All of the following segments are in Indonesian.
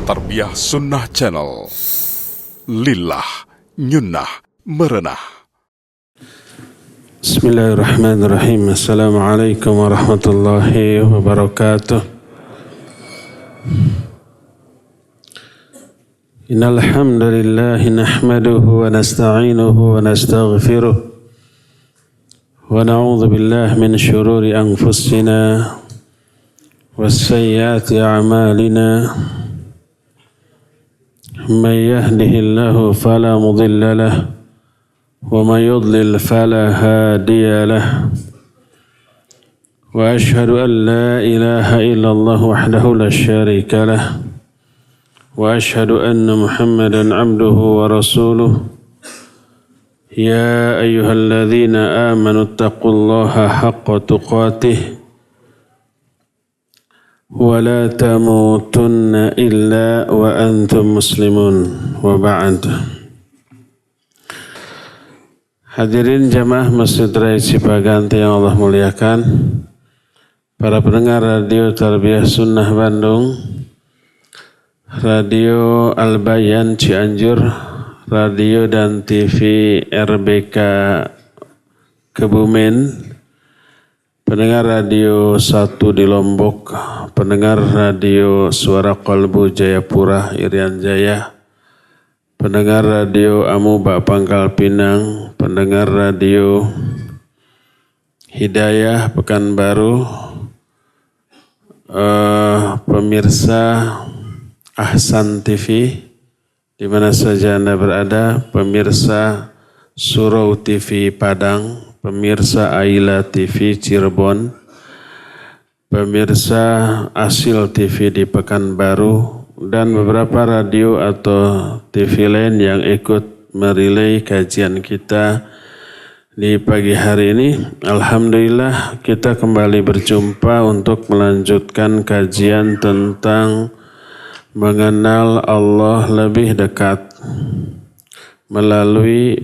Tarbiyah Sunnah Channel. Lillah Nyunnah Merenah. Bismillahirrahmanirrahim. Assalamualaikum warahmatullahi wabarakatuh. Innal hamdalillah nahmaduhu wa nasta'inuhu wa nastaghfiruh wa na'udzu billahi min shururi anfusina was-sayyiati a'malina. Man yahdihillahu fala mudilla lahu wa man yudlil fala hadiya lahu. Wa ashhadu an la ilaha illallah wahdahu la syarika lahu wa ashhadu anna Muhammadan abduhu wa rasuluh. Ya ayyuhalladzina amanu taqullaha haqqa tuqatih wa la tamutunna illa wa antum muslimun, wa ba'd. Hadirin jamaah Masjid Raya Cipaganti yang Allah muliakan, para pendengar Radio Tarbiyah Sunnah Bandung, Radio Al-Bayan Cianjur, Radio dan TV RBK Kebumen, pendengar Radio 1 di Lombok, pendengar Radio Suara Kolbu Jayapura Irian Jaya, pendengar Radio Amuba Pangkal Pinang, pendengar Radio Hidayah Pekanbaru, pemirsa Ahsan TV di mana saja Anda berada, pemirsa Surau TV Padang, pemirsa Aila TV Cirebon, pemirsa Asil TV di Pekanbaru, dan beberapa radio atau TV lain yang ikut merilai kajian kita di pagi hari ini. Alhamdulillah kita kembali berjumpa untuk melanjutkan kajian tentang mengenal Allah lebih dekat melalui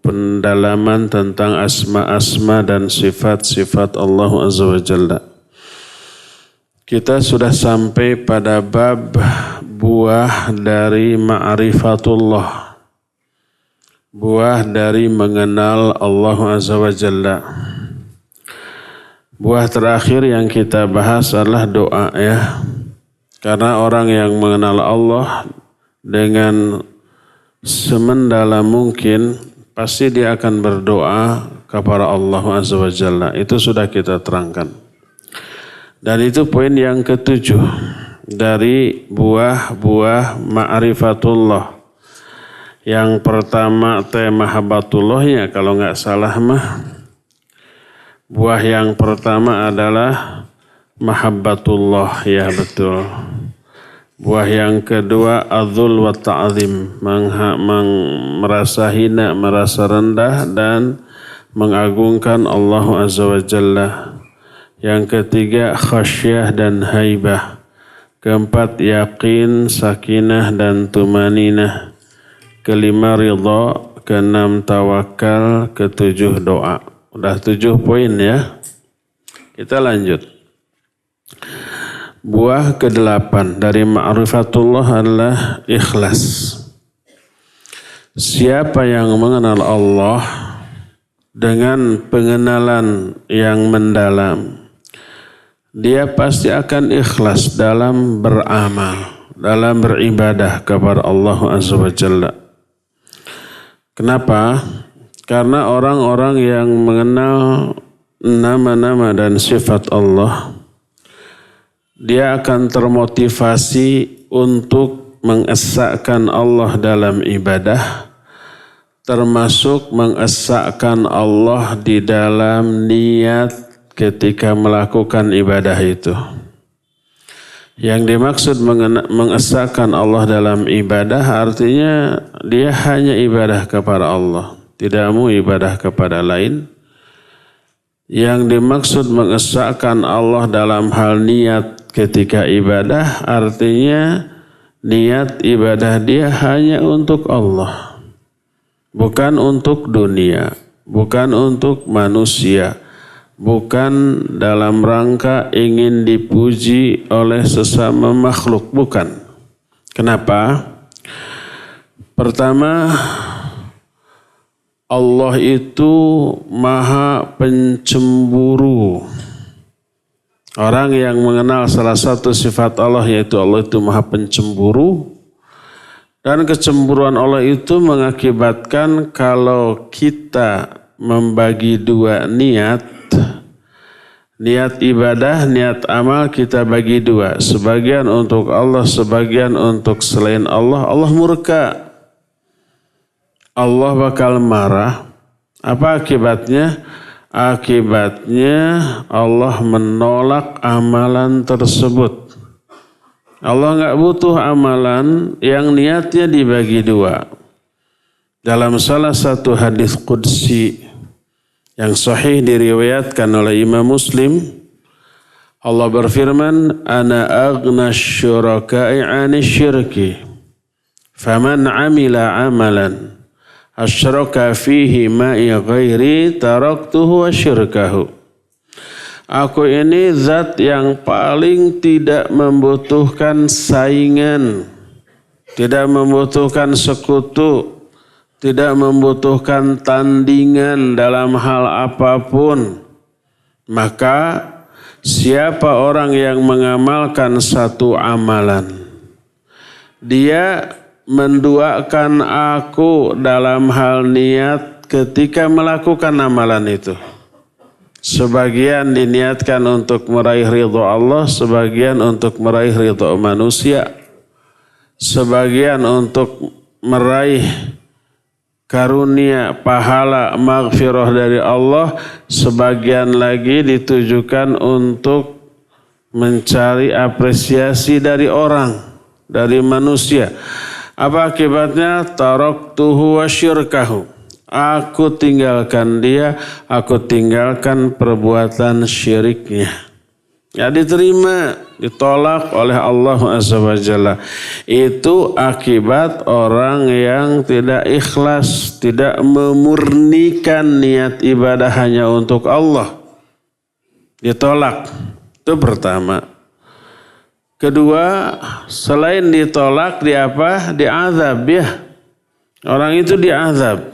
pendalaman tentang asma-asma dan sifat-sifat Allah Azza wa Jalla. Kita sudah sampai pada bab buah dari ma'rifatullah, buah dari mengenal Allah Azza wa Jalla. Buah terakhir yang kita bahas adalah doa, ya. Karena orang yang mengenal Allah dengan semendalam mungkin, pasti dia akan berdoa kepada Allah Azza wa Jalla. Itu sudah kita terangkan. Dan itu poin yang ketujuh dari buah-buah ma'rifatullah. Yang pertama mahabbatullah, kalau nggak salah mah. Buah yang pertama adalah mahabbatullah, ya betul. Buah yang kedua adzul wa ta'zim, merasa hina, merasa rendah dan mengagungkan Allah Azza wa Jalla. Yang ketiga khasyah dan haibah. Keempat yakin, sakinah dan tumaninah. Kelima ridha, keenam tawakal, ketujuh doa. Udah 7 poin, ya. Kita lanjut. Buah ke-8 dari ma'rifatullah adalah ikhlas. Siapa yang mengenal Allah dengan pengenalan yang mendalam, dia pasti akan ikhlas dalam beramal, dalam beribadah kepada Allah Azza wa Jalla. Kenapa? Karena orang-orang yang mengenal nama-nama dan sifat Allah, dia akan termotivasi untuk mengesahkan Allah dalam ibadah, termasuk mengesahkan Allah di dalam niat ketika melakukan ibadah itu. Yang dimaksud mengesahkan Allah dalam ibadah artinya dia hanya ibadah kepada Allah, tidak mau ibadah kepada lain. Yang dimaksud mengesahkan Allah dalam hal niat ketika ibadah artinya niat ibadah dia hanya untuk Allah, bukan untuk dunia, bukan untuk manusia, bukan dalam rangka ingin dipuji oleh sesama makhluk, bukan. Kenapa? Pertama, Allah itu maha pencemburu. Orang yang mengenal salah satu sifat Allah, yaitu Allah itu maha pencemburu. Dan kecemburuan Allah itu mengakibatkan kalau kita membagi dua niat ibadah, niat amal kita bagi dua. Sebagian untuk Allah, sebagian untuk selain Allah. Allah murka. Allah bakal marah. Apa akibatnya? Akibatnya Allah menolak amalan tersebut. Allah enggak butuh amalan yang niatnya dibagi dua. Dalam salah satu hadis qudsi yang sahih diriwayatkan oleh Imam Muslim, Allah berfirman, "Ana aghna syuraka'i 'ani syirki. Faman 'amila 'amalan asyraka fihi ma'i ghairi taraktuhu wa syirkahu." Aku ini zat yang paling tidak membutuhkan saingan, tidak membutuhkan sekutu, tidak membutuhkan tandingan dalam hal apapun. Maka siapa orang yang mengamalkan satu amalan, dia menduakan aku dalam hal niat ketika melakukan amalan itu. Sebagian diniatkan untuk meraih ridho Allah, sebagian untuk meraih ridho manusia, sebagian untuk meraih karunia, pahala, maghfirah dari Allah, sebagian lagi ditujukan untuk mencari apresiasi dari orang, dari manusia. Apa akibatnya? Taraktuhu wa syirkahu. Aku tinggalkan dia, aku tinggalkan perbuatan syiriknya. Ya diterima, ditolak oleh Allah Azza wa Jalla. Itu akibat orang yang tidak ikhlas, tidak memurnikan niat ibadah hanya untuk Allah. Ditolak. Itu pertama. Kedua, selain ditolak, diazab ya. Orang itu diazab.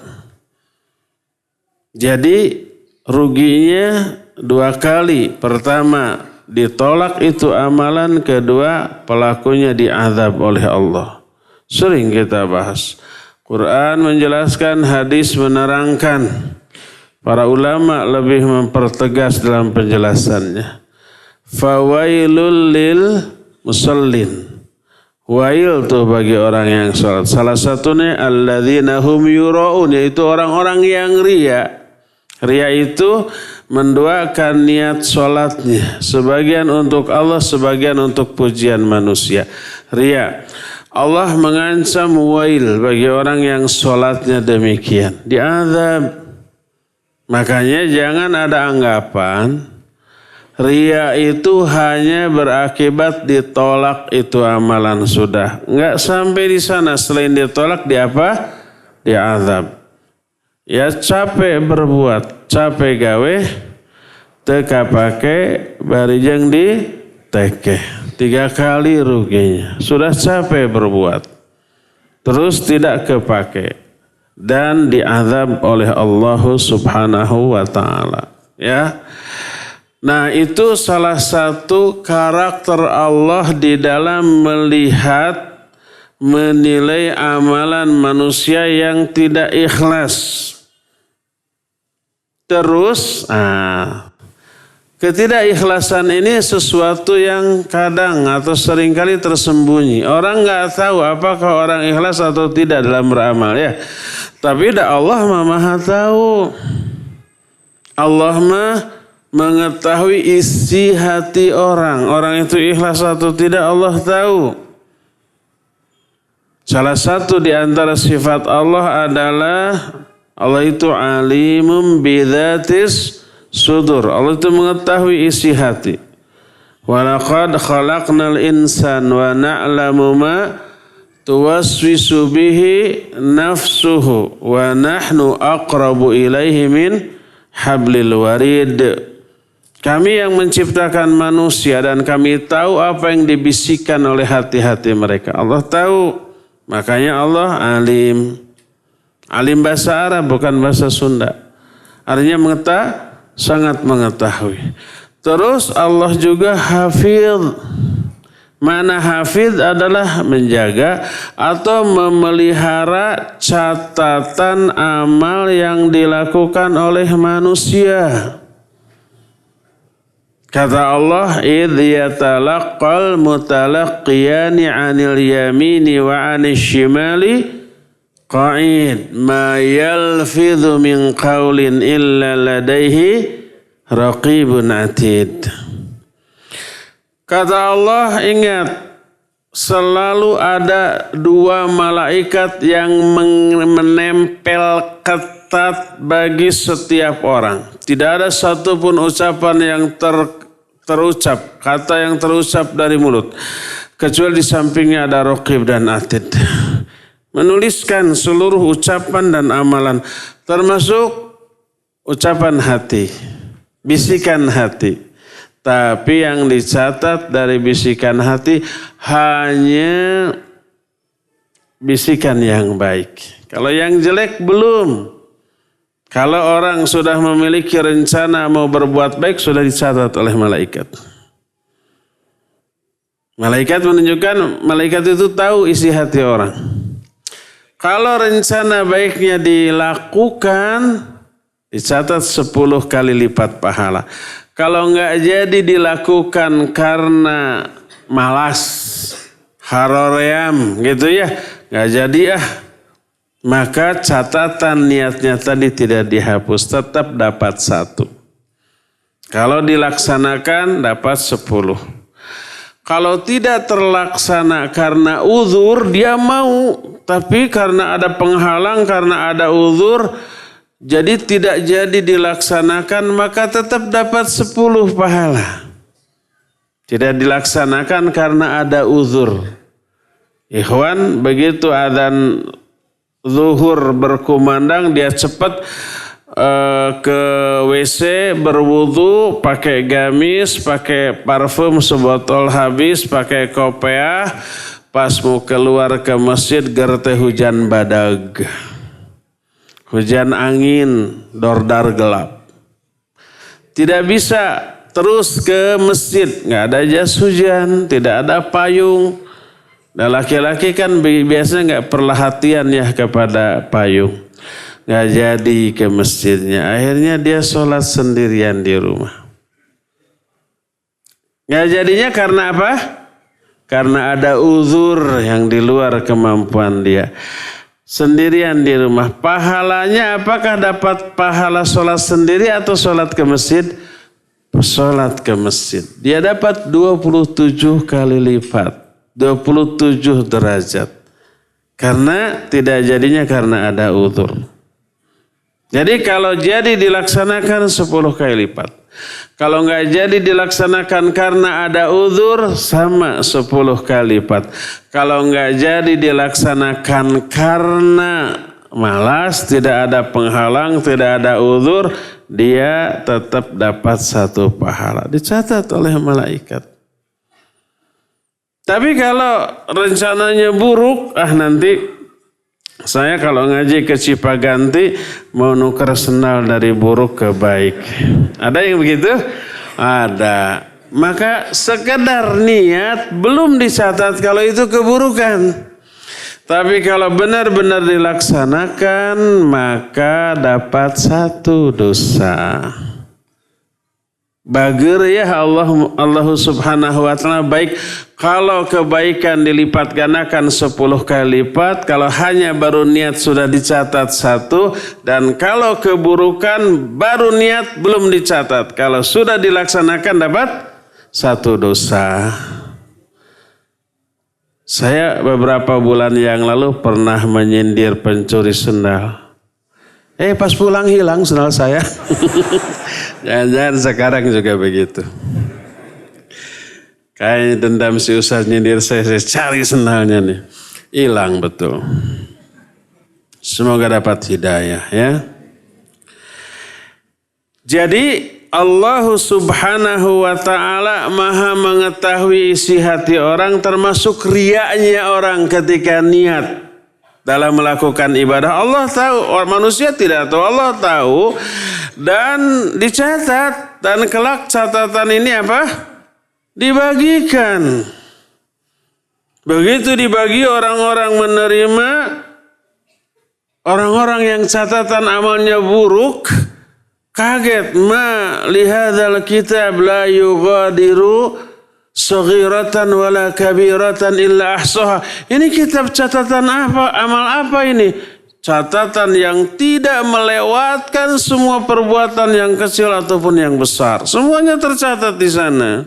Jadi ruginya dua kali. Pertama, ditolak itu amalan. Kedua, pelakunya diazab oleh Allah. Sering kita bahas. Quran menjelaskan, hadis menerangkan. Para ulama lebih mempertegas dalam penjelasannya. Fawailul lil musallin. Wail tuh bagi orang yang salat. Salah satunya alladzina hum yura'un, yaitu orang-orang yang ria. Ria itu menduakan niat salatnya. Sebagian untuk Allah, sebagian untuk pujian manusia. Ria. Allah mengancam wail bagi orang yang salatnya demikian. Diazab. Makanya jangan ada anggapan ria itu hanya berakibat ditolak itu amalan sudah. Enggak sampai di sana. Selain ditolak, diazab. Ya capek berbuat, capek gawe, teka pake, barijeng di teke. 3 kali ruginya. Sudah capek berbuat. Terus tidak kepake. Dan diazab oleh Allah Subhanahu wa ta'ala. Ya. Nah, itu salah satu karakter Allah di dalam melihat, menilai amalan manusia yang tidak ikhlas. Terus, ketidakikhlasan ini sesuatu yang kadang atau seringkali tersembunyi. Orang nggak tahu apakah orang ikhlas atau tidak dalam beramal ya. Tapi Allah maha tahu. Allah mengetahui isi hati orang. Orang itu ikhlas atau tidak Allah tahu. Salah satu di antara sifat Allah adalah Allah itu alimum bidzatis sudur. Allah itu mengetahui isi hati. Wa laqad khalaqnal insan wa na'lamu ma tuwaswisu bihi nafsuhu wa nahnu aqrabu ilaihi min hablil warid. Kami yang menciptakan manusia dan kami tahu apa yang dibisikkan oleh hati-hati mereka. Allah tahu, makanya Allah alim. Alim bahasa Arab bukan bahasa Sunda. Artinya sangat mengetahui. Terus Allah juga hafidh. Mana hafidh adalah menjaga atau memelihara catatan amal yang dilakukan oleh manusia. Kata Allah, idh yatalaqqal mutalaqqiyani 'anil yamini wa 'anil shimali qa'id ma yalfidhu min qawlin illa ladaihi raqibun atid. Kata Allah, ingat, selalu ada dua malaikat yang menempel ketat bagi setiap orang. Tidak ada satupun ucapan yang terucap, kata yang terucap dari mulut, kecuali di sampingnya ada raqib dan atid. Menuliskan seluruh ucapan dan amalan, termasuk ucapan hati, bisikan hati. Tapi yang dicatat dari bisikan hati hanya bisikan yang baik. Kalau yang jelek belum. Kalau orang sudah memiliki rencana mau berbuat baik, sudah dicatat oleh malaikat. Malaikat menunjukkan, malaikat itu tahu isi hati orang. Kalau rencana baiknya dilakukan, dicatat 10 kali lipat pahala. Kalau enggak jadi dilakukan karena malas, haroream gitu ya, enggak jadi maka catatan niatnya tadi tidak dihapus, tetap dapat 1. Kalau dilaksanakan dapat 10. Kalau tidak terlaksana karena uzur, dia mau, tapi karena ada penghalang, karena ada uzur, jadi tidak jadi dilaksanakan, maka tetap dapat 10 pahala. Tidak dilaksanakan karena ada uzur. Ikhwan, begitu adzan zuhur berkumandang, dia cepat ke WC, berwudu, pakai gamis, pakai parfum sebotol habis, pakai kopiah. Pas mau keluar ke masjid, gerte hujan badag. Hujan angin, dordar gelap. Tidak bisa terus ke masjid, nggak ada jas hujan, tidak ada payung. Dan laki-laki kan biasanya nggak perhatian ya kepada payung. Nggak jadi ke masjidnya. Akhirnya dia sholat sendirian di rumah. Nggak jadinya karena apa? Karena ada uzur yang di luar kemampuan dia. Sendirian di rumah. Pahalanya apakah dapat pahala sholat sendiri atau sholat ke masjid? Sholat ke masjid. Dia dapat 27 kali lipat. 27 derajat. Karena tidak jadinya karena ada uzur. Jadi kalau jadi dilaksanakan 10 kali lipat. Kalau enggak jadi dilaksanakan karena ada uzur, sama 10 kali lipat. Kalau enggak jadi dilaksanakan karena malas, tidak ada penghalang, tidak ada uzur, dia tetap dapat 1 pahala. Dicatat oleh malaikat. Tapi kalau rencananya buruk, nanti saya kalau ngaji ke Cipaganti mau nuker sendal dari buruk ke baik. Ada yang begitu? Ada. Maka sekedar niat belum dicatat kalau itu keburukan. Tapi kalau benar-benar dilaksanakan maka dapat 1 dosa. Bager ya Allah subhanahu wa ta'ala baik. Kalau kebaikan dilipat gandakan 10 kali lipat. Kalau hanya baru niat sudah dicatat 1. Dan kalau keburukan baru niat belum dicatat. Kalau sudah dilaksanakan dapat 1 dosa. Saya beberapa bulan yang lalu pernah menyindir pencuri sendal. Pas pulang hilang sendal saya. Jangan-jangan sekarang juga begitu. Kayaknya dendam si Ustaz nyindir saya cari sendalnya nih. Hilang betul. Semoga dapat hidayah ya. Jadi Allah subhanahu wa ta'ala maha mengetahui isi hati orang, termasuk riaknya orang ketika niat dalam melakukan ibadah. Allah tahu, manusia tidak tahu, Allah tahu. Dan dicatat, dan kelak catatan ini apa? Dibagikan. Begitu dibagi, orang-orang menerima, orang-orang yang catatan amalnya buruk, kaget. Ma lihadzal kitab la yughadiru saghiratan wala kabiratan illa ahsaha. Ini kitab catatan apa? Amal apa ini? Catatan yang tidak melewatkan semua perbuatan yang kecil ataupun yang besar. Semuanya tercatat di sana.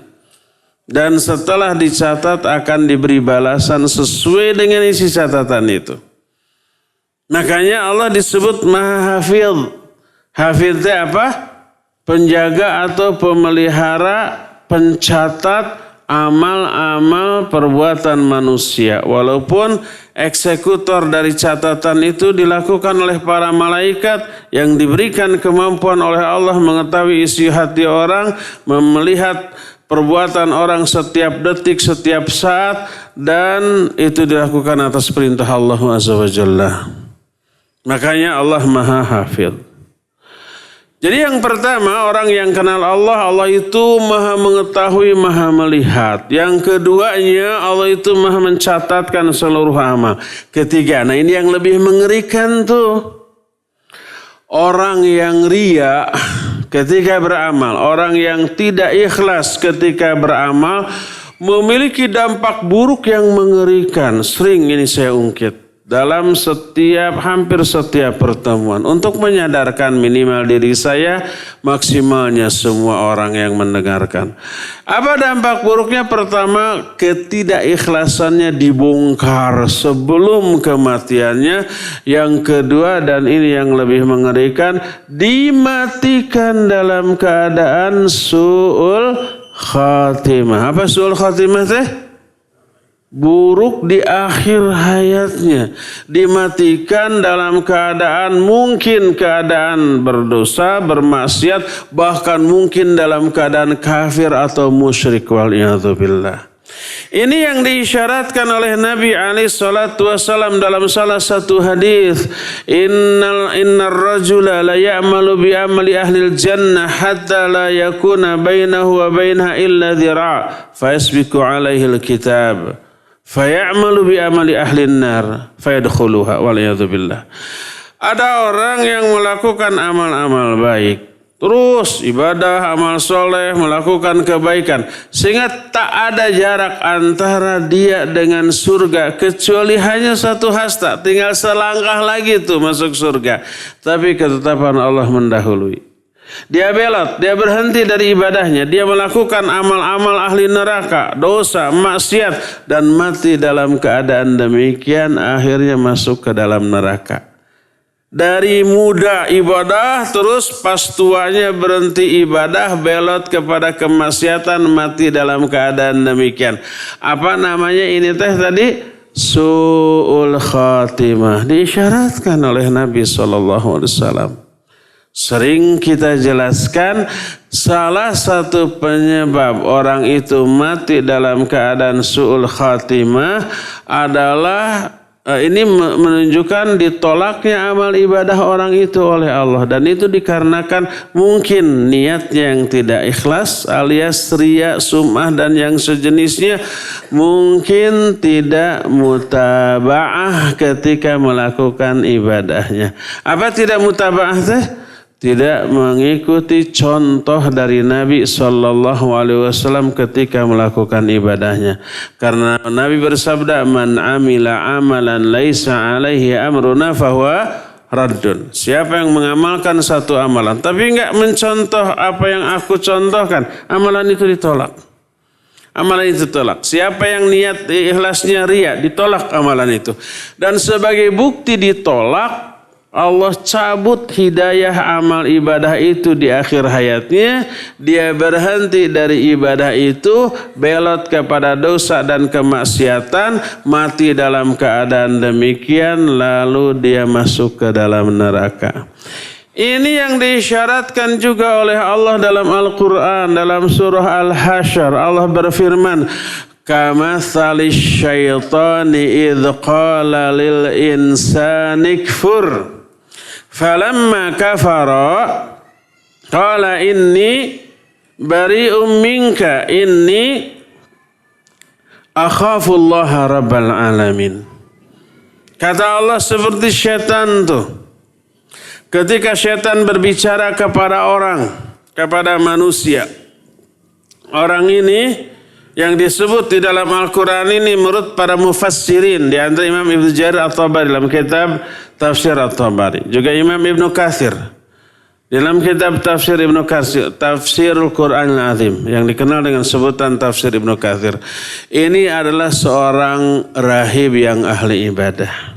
Dan setelah dicatat akan diberi balasan sesuai dengan isi catatan itu. Makanya Allah disebut Maha Hafidh. Hafidh itu apa? Penjaga atau pemelihara, pencatat amal-amal perbuatan manusia. Walaupun eksekutor dari catatan itu dilakukan oleh para malaikat yang diberikan kemampuan oleh Allah mengetahui isi hati orang, melihat perbuatan orang setiap detik, setiap saat, dan itu dilakukan atas perintah Allah Azza wa Jalla. Makanya Allah Maha Hafidh. Jadi yang pertama, orang yang kenal Allah, Allah itu maha mengetahui, maha melihat. Yang keduanya, Allah itu maha mencatatkan seluruh amal. Ketiga, nah ini yang lebih mengerikan tuh. Orang yang riya ketika beramal, orang yang tidak ikhlas ketika beramal, memiliki dampak buruk yang mengerikan. Sering ini saya ungkit dalam hampir setiap pertemuan untuk menyadarkan minimal diri saya, maksimalnya semua orang yang mendengarkan. Apa dampak buruknya? Pertama, ketidakikhlasannya dibongkar sebelum kematiannya. Yang kedua, dan ini yang lebih mengerikan, dimatikan dalam keadaan su'ul khatimah. Apa su'ul khatimah teh? Buruk di akhir hayatnya, dimatikan dalam keadaan mungkin keadaan berdosa, bermaksiat, bahkan mungkin dalam keadaan kafir atau musyrik, wal'iyadzubillah. Ini yang diisyaratkan oleh Nabi SAW dalam salah satu hadis. Innar rajula la ya'malu bi amali ahlil jannah hatta la yakuna bainahu wa bainaha illa dhira' fa yasbiqu alaihi alkitab fayamalu bi amali ahlin nar fayadkhuluha waliyadzubillah. Ada orang yang melakukan amal-amal baik, terus ibadah, amal soleh, melakukan kebaikan, sehingga tak ada jarak antara dia dengan surga kecuali hanya satu hasta, tinggal selangkah lagi tuh masuk surga. Tapi ketetapan Allah mendahului. Dia belot, dia berhenti dari ibadahnya, dia melakukan amal-amal ahli neraka, dosa, maksiat, dan mati dalam keadaan demikian, akhirnya masuk ke dalam neraka. Dari muda ibadah, terus pas tuanya berhenti ibadah, belot kepada kemaksiatan, mati dalam keadaan demikian. Apa namanya ini teh tadi? Su'ul khatimah. Diisyaratkan oleh Nabi SAW. Sering kita jelaskan, salah satu penyebab orang itu mati dalam keadaan su'ul khatimah adalah ini menunjukkan ditolaknya amal ibadah orang itu oleh Allah. Dan itu dikarenakan mungkin niatnya yang tidak ikhlas alias riya, sum'ah dan yang sejenisnya. Mungkin tidak mutaba'ah ketika melakukan ibadahnya. Apa tidak mutaba'ah teh? Tidak mengikuti contoh dari Nabi SAW ketika melakukan ibadahnya. Karena Nabi bersabda, man amila amalan laisa alaihi amruna fahuwa raddun. Siapa yang mengamalkan satu amalan tapi enggak mencontoh apa yang aku contohkan, amalan itu ditolak. Amalan itu ditolak. Siapa yang niat ikhlasnya riya, ditolak amalan itu. Dan sebagai bukti ditolak, Allah cabut hidayah amal ibadah itu di akhir hayatnya. Dia berhenti dari ibadah itu, belot kepada dosa dan kemaksiatan, mati dalam keadaan demikian, lalu dia masuk ke dalam neraka. Ini yang diisyaratkan juga oleh Allah dalam Al-Quran, dalam surah Al-Hasyr. Allah berfirman, kamathali syaitani idh qala lil insani kfur falamma kafara qala inni bari'um minka inni akhafullaha rabbal alamin. Kata Allah seperti syaitan tuh. Ketika syaitan berbicara kepada orang, kepada manusia. Orang ini yang disebut di dalam Al-Quran ini menurut para mufassirin. Di antara Imam Ibnu Jarir At-Tabari dalam kitab Tafsir At-Tabari. Juga Imam Ibnu Katsir. Dalam kitab Tafsir Ibnu Katsir, Tafsirul Quran Al-Azim. Yang dikenal dengan sebutan Tafsir Ibnu Katsir. Ini adalah seorang rahib yang ahli ibadah.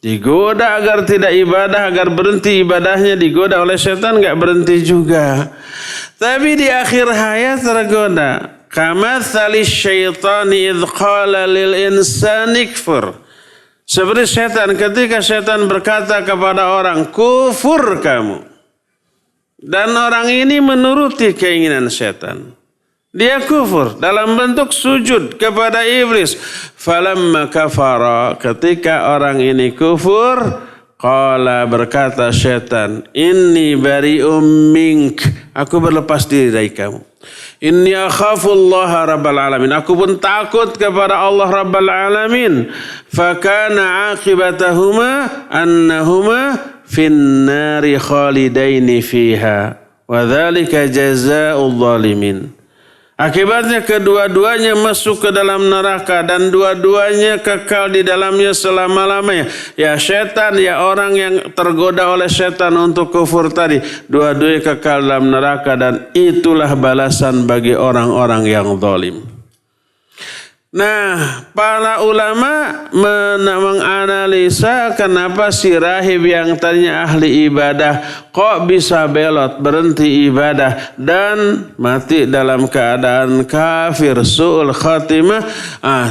Digoda agar tidak ibadah, agar berhenti ibadahnya, digoda oleh setan, enggak berhenti juga. Tapi di akhir hayat tergoda. Kamathali syaitani idh qala lil insani kfur. Seperti setan ketika setan berkata kepada orang, kufur kamu. Dan orang ini menuruti keinginan setan. Dia kufur dalam bentuk sujud kepada iblis. Falamma kafara, ketika orang ini kufur, qala berkata syaitan, inni bari'um mink, aku berlepas diri dari kamu. Inni akhafullaha rabbal alamin, aku pun takut kepada Allah rabbal alamin. Fakana aqibatahuma annahuma finnari khalidaini fiha wa dzalika jazaa'ul zalimin. Akibatnya kedua-duanya masuk ke dalam neraka dan dua-duanya kekal di dalamnya selama-lamanya. Ya setan, ya orang yang tergoda oleh setan untuk kufur tadi. Dua-duanya kekal dalam neraka dan itulah balasan bagi orang-orang yang zalim. Nah, para ulama menganalisa kenapa si rahib yang tadinya ahli ibadah kok bisa belot, berhenti ibadah dan mati dalam keadaan kafir, su'ul khatimah.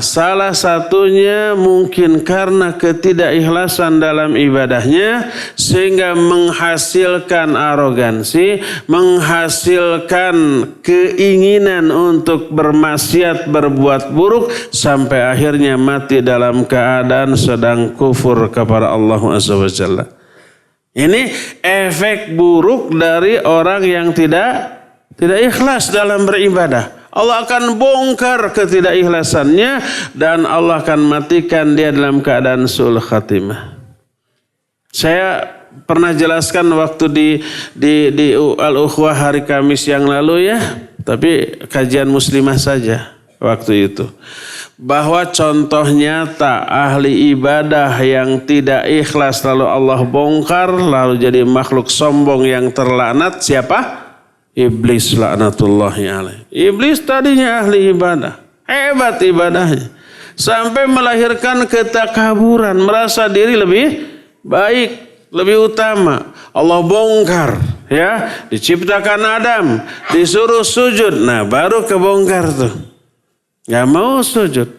Salah satunya mungkin karena ketidakikhlasan dalam ibadahnya sehingga menghasilkan arogansi, menghasilkan keinginan untuk bermaksiat, berbuat buruk, sampai akhirnya mati dalam keadaan sedang kufur kepada Allah Azza wa Jalla. Ini efek buruk dari orang yang tidak ikhlas dalam beribadah. Allah akan bongkar ketidakikhlasannya dan Allah akan matikan dia dalam keadaan su'ul khatimah. Saya pernah jelaskan waktu di Al-Ukhwah hari Kamis yang lalu ya, tapi kajian muslimah saja waktu itu. Bahwa contoh nyata ahli ibadah yang tidak ikhlas lalu Allah bongkar lalu jadi makhluk sombong yang terlaknat siapa? Iblis laknatullahi alaih. Iblis tadinya ahli ibadah, hebat ibadahnya, sampai melahirkan ketakaburan, merasa diri lebih baik, lebih utama. Allah bongkar ya, diciptakan Adam, disuruh sujud, nah baru kebongkar tuh. Gak mau sujud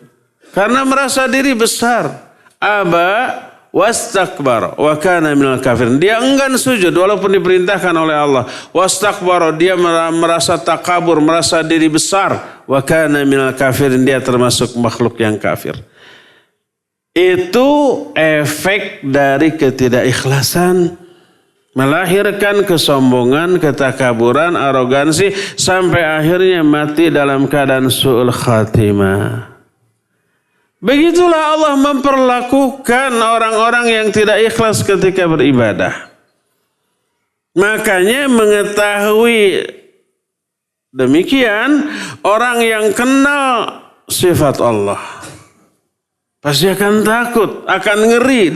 karena merasa diri besar. Aba wastakbar wa kana minal kafirin. Dia enggan sujud walaupun diperintahkan oleh Allah. Wastakbar, dia merasa takabur, merasa diri besar. Wa kana minal kafirin, dia termasuk makhluk yang kafir. Itu efek dari ketidakikhlasan, melahirkan kesombongan, ketakaburan, arogansi, sampai akhirnya mati dalam keadaan su'ul khatimah. Begitulah Allah memperlakukan orang-orang yang tidak ikhlas ketika beribadah. Makanya mengetahui demikian, orang yang kenal sifat Allah pasti akan takut, akan ngeri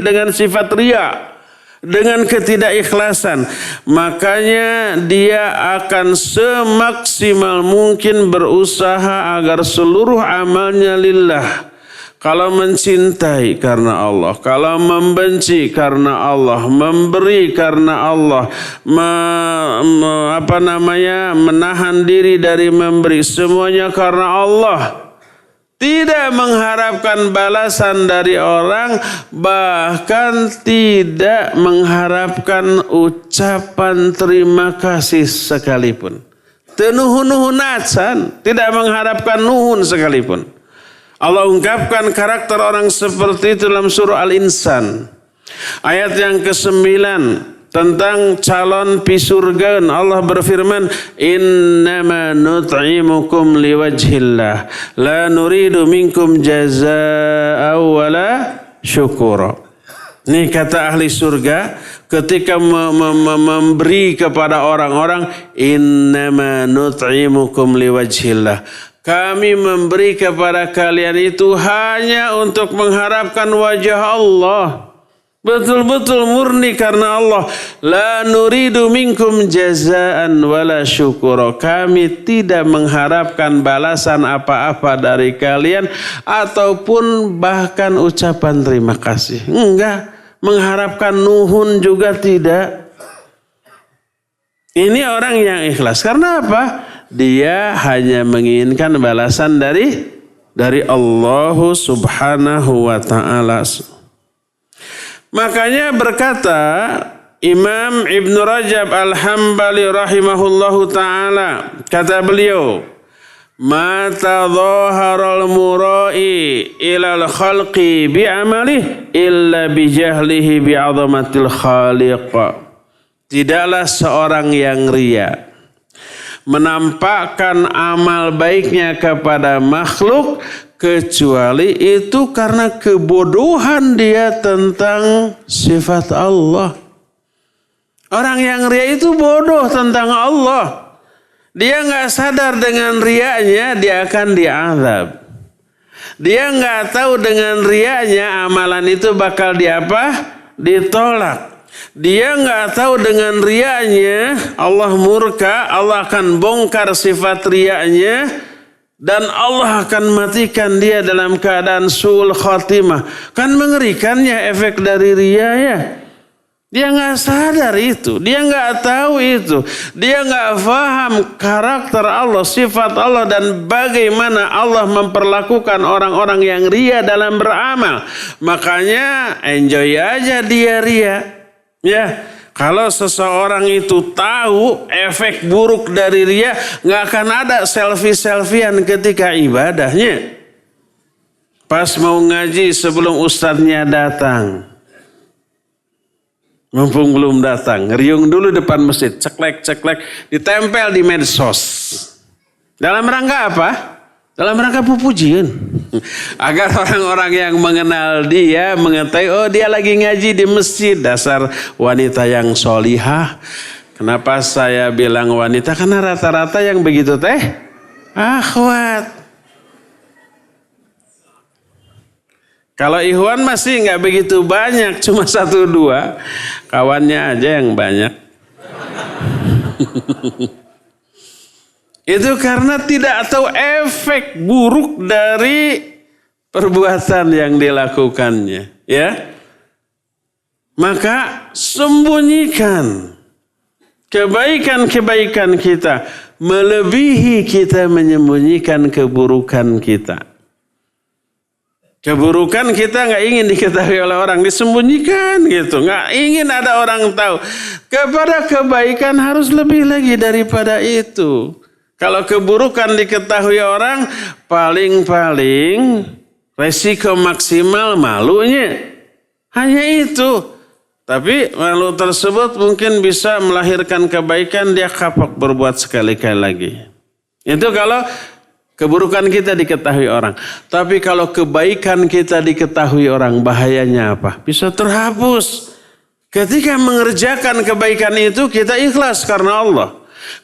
dengan sifat riya, dengan ketidakikhlasan. Makanya dia akan semaksimal mungkin berusaha agar seluruh amalnya lillah. Kalau mencintai karena Allah, kalau membenci karena Allah, memberi karena Allah, menahan diri dari memberi, semuanya karena Allah. tidak mengharapkan balasan dari orang, bahkan tidak mengharapkan ucapan terima kasih sekalipun. Tenuhun-nuhun acan, tidak mengharapkan nuhun sekalipun. Allah ungkapkan karakter orang seperti itu dalam surah Al-Insan. Ayat yang ke-9 tentang calon pisurgan. Allah berfirman, innama nut'imukum liwajhillah la nuridu minkum jazaa'a wala syukura. Ini kata ahli surga ketika memberi kepada orang-orang, innama nut'imukum liwajhillah, kami memberi kepada kalian itu hanya untuk mengharapkan wajah Allah. Betul-betul murni karena Allah. La nuridu minkum jazaan wala syukura. Kami tidak mengharapkan balasan apa-apa dari kalian ataupun bahkan ucapan terima kasih. Enggak. Mengharapkan nuhun juga tidak. Ini orang yang ikhlas. Karena apa? Dia hanya menginginkan balasan dari Allah Subhanahu wa ta'ala. Makanya berkata Imam Ibn Rajab Al-Hambali rahimahullahu ta'ala, kata beliau, ma tadhaharal murai ilal khalqi bi'amalih illa bijahlihi bi'azamatil khaliq. Tidaklah seorang yang ria menampakkan amal baiknya kepada makhluk kecuali itu karena kebodohan dia tentang sifat Allah. Orang yang ria itu bodoh tentang Allah. Dia nggak sadar dengan rianya dia akan diazab. Dia nggak tahu dengan rianya amalan itu bakal ditolak. Dia nggak tahu dengan rianya Allah murka, Allah akan bongkar sifat rianya. Dan Allah akan matikan dia dalam keadaan su'ul khatimah. Kan mengerikannya efek dari ria ya. Dia nggak sadar itu. Dia nggak tahu itu. Dia nggak paham karakter Allah, sifat Allah. Dan bagaimana Allah memperlakukan orang-orang yang ria dalam beramal. Makanya enjoy aja dia ria. Ya. Kalau seseorang itu tahu efek buruk dari ria, nggak akan ada selfie-selfian ketika ibadahnya. Pas mau ngaji sebelum ustadznya datang. Mumpung belum datang, ngeriung dulu depan masjid, ceklek, ditempel di medsos. Dalam rangka apa? Dalam rangka pujian. Agar orang-orang yang mengenal dia mengetahui, oh dia lagi ngaji di masjid. Dasar wanita yang solihah. Kenapa saya bilang wanita? Karena rata-rata yang begitu teh akhwat. Kalau ikhwan masih nggak begitu banyak, cuma 1-2. Kawannya aja yang banyak. Itu karena tidak tahu efek buruk dari perbuatan yang dilakukannya, ya. Maka sembunyikan kebaikan-kebaikan kita, melebihi kita menyembunyikan keburukan kita. Keburukan kita nggak ingin diketahui oleh orang, disembunyikan gitu, nggak ingin ada orang tahu. Kepada kebaikan harus lebih lagi daripada itu. Kalau keburukan diketahui orang, paling-paling resiko maksimal malunya. Hanya itu. Tapi malu tersebut mungkin bisa melahirkan kebaikan, dia kapok berbuat sekali-kali lagi. Itu kalau keburukan kita diketahui orang. Tapi kalau kebaikan kita diketahui orang, bahayanya apa? Bisa terhapus. Ketika mengerjakan kebaikan itu, kita ikhlas karena Allah.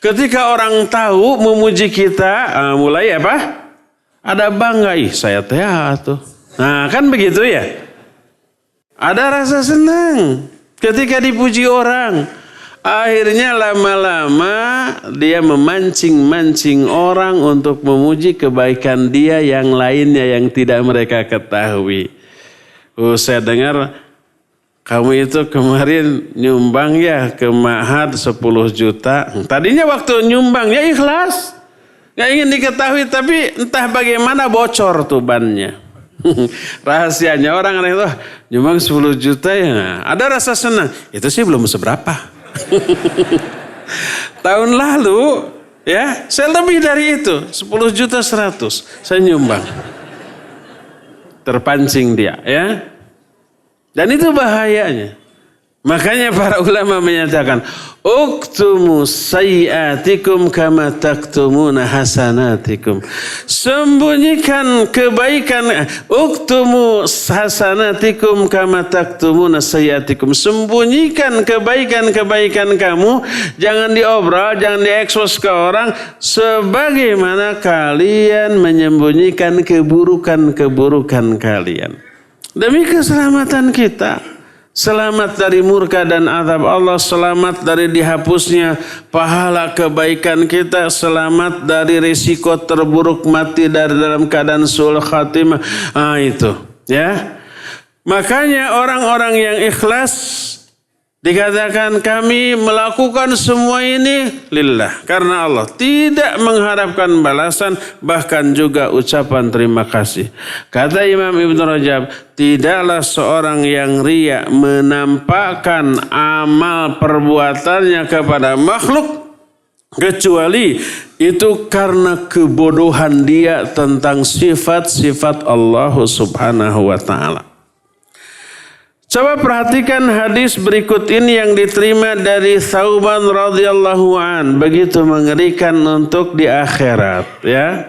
Ketika orang tahu memuji kita, mulai apa? Ada bangga, saya teh tuh. Nah kan begitu ya. Ada rasa senang ketika dipuji orang. Akhirnya lama-lama dia memancing-mancing orang untuk memuji kebaikan dia yang lainnya yang tidak mereka ketahui. Saya dengar kamu itu kemarin nyumbang ya ke Ma'had 10 juta. Tadinya waktu nyumbang ya ikhlas. Nggak ingin diketahui, tapi entah bagaimana bocor tuh bannya. Rahasianya orang itu nyumbang 10 juta ya. Ada rasa senang. Itu sih belum seberapa. Tahun lalu ya, saya lebih dari itu. 10 juta 100 saya nyumbang. Terpancing dia ya. Dan itu bahayanya. Makanya para ulama menyatakan, uktumu sayyiatikum kama taktumuna hasanatikum. Sembunyikan kebaikan, uktumu hasanatikum kama taktumuna sayyiatikum. Sembunyikan kebaikan-kebaikan kamu, jangan diobrol, jangan diekspos ke orang, sebagaimana kalian menyembunyikan keburukan-keburukan kalian. Demi keselamatan kita. Selamat dari murka dan azab Allah, selamat dari dihapusnya pahala kebaikan kita, selamat dari risiko terburuk mati dari dalam keadaan su'ul khatimah. Itu ya. Makanya orang-orang yang ikhlas dikatakan kami melakukan semua ini lillah, karena Allah, tidak mengharapkan balasan, bahkan juga ucapan terima kasih. Kata Imam Ibn Rajab, tidaklah seorang yang riya menampakkan amal perbuatannya kepada makhluk, kecuali itu karena kebodohan dia tentang sifat-sifat Allah Subhanahu wa ta'ala. Coba perhatikan hadis berikut ini yang diterima dari Thauban radhiyallahu an, begitu mengerikan untuk di akhirat ya.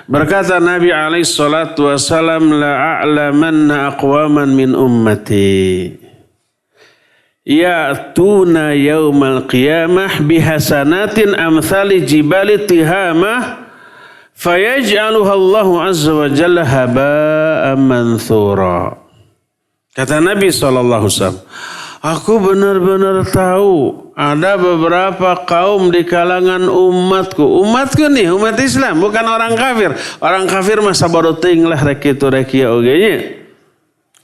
Berkata Nabi alaihi salatu wasallam, la a'lamanna aqwaman min ummati ya'tuna yaumal qiyamah bihasanatin amthali jibali tihamah fayaj'aluha Allahu azza wa jalla haba'an manthura. Kata Nabi SAW, aku benar-benar tahu ada beberapa kaum di kalangan umatku. Umatku nih, umat Islam, bukan orang kafir. Orang kafir masa baru tinggal rekitu rekia ogenya.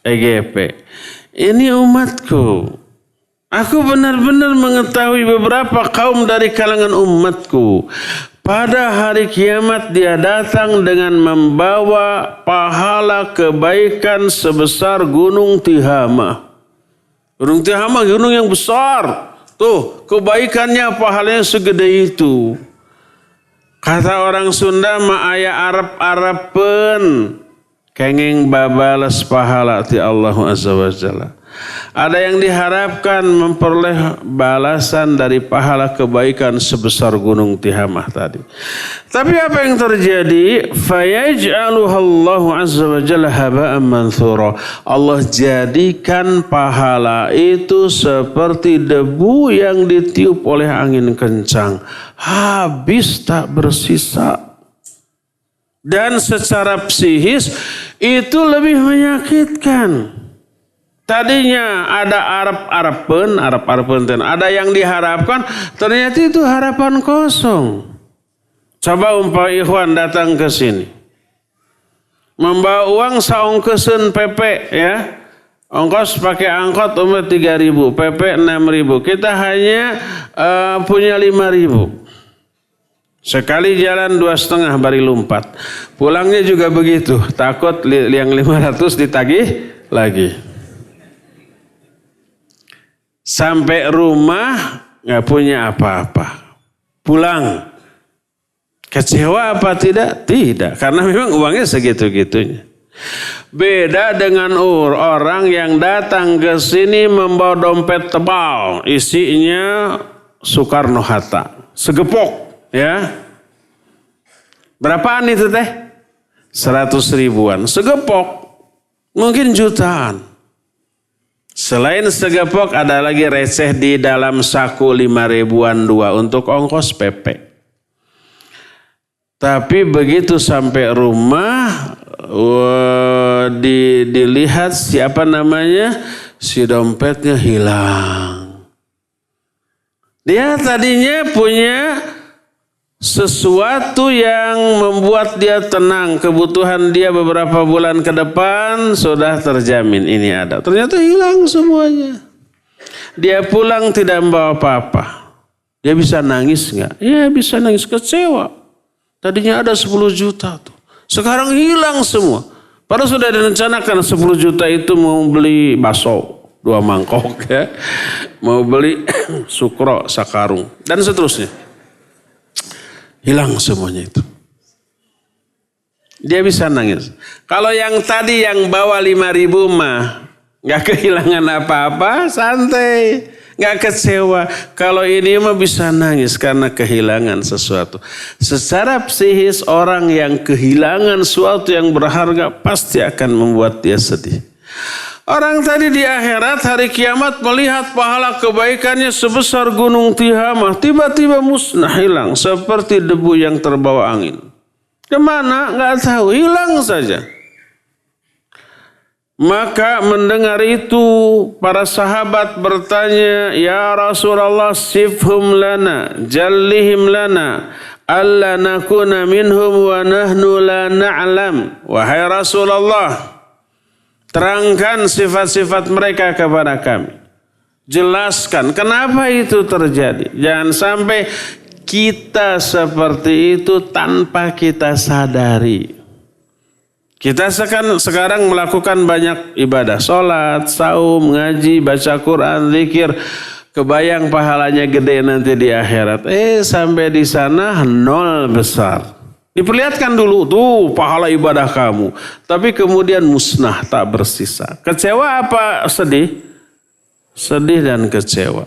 EGP. Ini umatku. Aku benar-benar mengetahui beberapa kaum dari kalangan umatku. Pada hari kiamat dia datang dengan membawa pahala kebaikan sebesar gunung Tihamah. Gunung Tihamah gunung yang besar. Tuh kebaikannya pahalanya segede itu. Kata orang Sunda mah aya arep-arepen kenging babales pahala ti Allah azza wa jalla. Ada yang diharapkan memperoleh balasan dari pahala kebaikan sebesar gunung Tihamah tadi. Tapi apa yang terjadi? Fayaj'aluhallahu azza wa jalla haba'an manthura. Allah jadikan pahala itu seperti debu yang ditiup oleh angin kencang. Habis tak bersisa. Dan secara psikis itu lebih menyakitkan. Tadinya ada arep-arepen, ada yang diharapkan, ternyata itu harapan kosong. Coba umpama ikhwan datang ke sini, membawa uang saongkeun PP ya, ongkos pakai angkot 3.000, PP 6.000, kita hanya punya 5.000. Sekali jalan 2,5 bari lompat, pulangnya juga begitu, takut yang 500 ditagih lagi. Sampai rumah nggak punya apa-apa, pulang kecewa apa tidak? Tidak, karena memang uangnya segitu-gitunya. Beda dengan orang yang datang ke sini membawa dompet tebal, isinya Soekarno Hatta, segepok, ya. Berapaan itu teh? 100 ribuan, segepok, mungkin jutaan. Selain segepok ada lagi receh di dalam saku 5.000-an 2 untuk ongkos PP. Tapi begitu sampai rumah dilihat siapa namanya, si dompetnya hilang. Dia tadinya punya sesuatu yang membuat dia tenang, kebutuhan dia beberapa bulan ke depan sudah terjamin, ini ada. Ternyata hilang semuanya. Dia pulang tidak membawa apa-apa. Dia bisa nangis nggak? Ya bisa nangis, kecewa. Tadinya ada 10 juta tuh. Sekarang hilang semua. Padahal sudah direncanakan 10 juta itu mau beli bakso 2 mangkok ya. Mau beli sukro sakarung. Dan seterusnya. Hilang semuanya itu. Dia bisa nangis. Kalau yang tadi yang bawa 5.000 mah nggak kehilangan apa-apa, santai, nggak kecewa. Kalau ini mah bisa nangis karena kehilangan sesuatu. Secara psikis orang yang kehilangan sesuatu yang berharga pasti akan membuat dia sedih. Orang tadi di akhirat hari kiamat melihat pahala kebaikannya sebesar gunung Tihamah, tiba-tiba musnah, hilang seperti debu yang terbawa angin. Kemana? Nggak tahu, hilang saja. Maka mendengar itu para sahabat bertanya, ya Rasulullah sifhum lana, jallihim lana, alla nakuna minhum wa nahnu la na'lam. Wahai Rasulullah, terangkan sifat-sifat mereka kepada kami. Jelaskan kenapa itu terjadi. Jangan sampai kita seperti itu tanpa kita sadari. Kita sekarang melakukan banyak ibadah. Sholat, saum, ngaji, baca Quran, zikir. Kebayang pahalanya gede nanti di akhirat. Sampai di sana nol besar. Diperlihatkan dulu tuh pahala ibadah kamu. Tapi kemudian musnah, tak bersisa. Kecewa apa sedih? Sedih dan kecewa.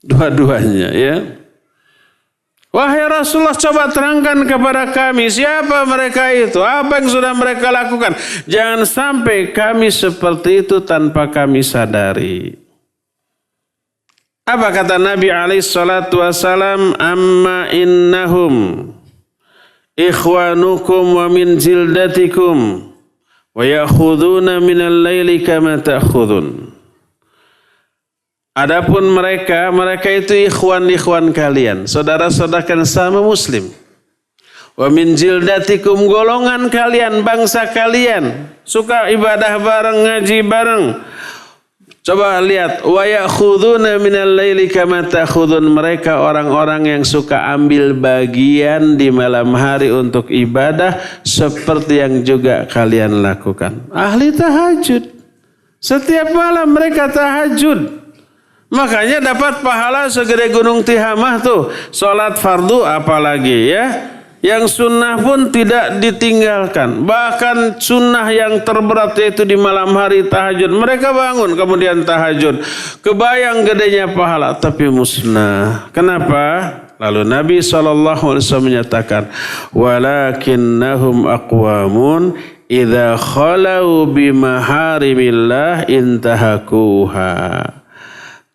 Dua-duanya ya. Wahai Rasulullah, coba terangkan kepada kami siapa mereka itu, apa yang sudah mereka lakukan. Jangan sampai kami seperti itu tanpa kami sadari. Apa kata Nabi SAW? Amma innahum ikhwanukum wa min jildatikum wa ya'khuduna minal laili kama ta'khudun. Adapun mereka itu ikhwan kalian, saudara-saudara sama muslim. Wa min jildatikum, golongan kalian, bangsa kalian, suka ibadah bareng, ngaji bareng. Coba lihat, wa ya'khuduna minal laili kama ta'khudun, mereka orang-orang yang suka ambil bagian di malam hari untuk ibadah seperti yang juga kalian lakukan. Ahli tahajud. Setiap malam mereka tahajud. Makanya dapat pahala segede gunung Tihamah tuh. Sholat fardu apalagi ya. Yang sunnah pun tidak ditinggalkan. Bahkan sunnah yang terberat yaitu di malam hari tahajud. Mereka bangun kemudian tahajud. Kebayang gedenya pahala tapi musnah. Kenapa? Lalu Nabi SAW menyatakan, walakinnahum aqwamun idza khalau bimaharimillah intahakuha.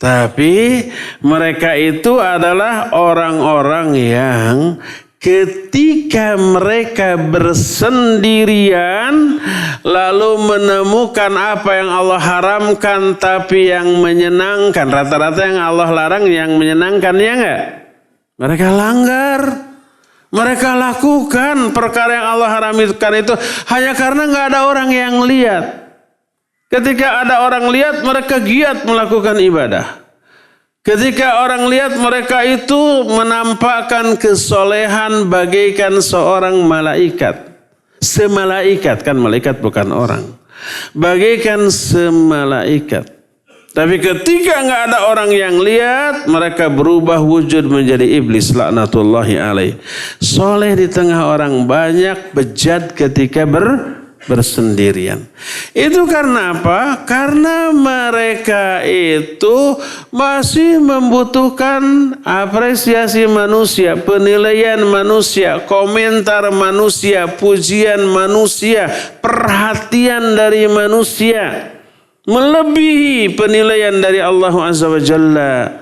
Tapi mereka itu adalah orang-orang yang ketika mereka bersendirian lalu menemukan apa yang Allah haramkan tapi yang menyenangkan. Rata-rata yang Allah larang yang menyenangkan, ya enggak? Mereka langgar. Mereka lakukan perkara yang Allah haramkan itu hanya karena enggak ada orang yang lihat. Ketika ada orang lihat, mereka giat melakukan ibadah. Ketika orang lihat, mereka itu menampakkan kesolehan bagaikan seorang malaikat. Semalaikat, kan malaikat bukan orang. Bagaikan semalaikat. Tapi ketika nggak ada orang yang lihat, mereka berubah wujud menjadi iblis, laknatullahi alaih. Soleh di tengah orang banyak, bejat ketika bersendirian. Itu karena apa? Karena mereka itu masih membutuhkan apresiasi manusia, penilaian manusia, komentar manusia, pujian manusia, perhatian dari manusia, melebihi penilaian dari Allah Azza wa Jalla.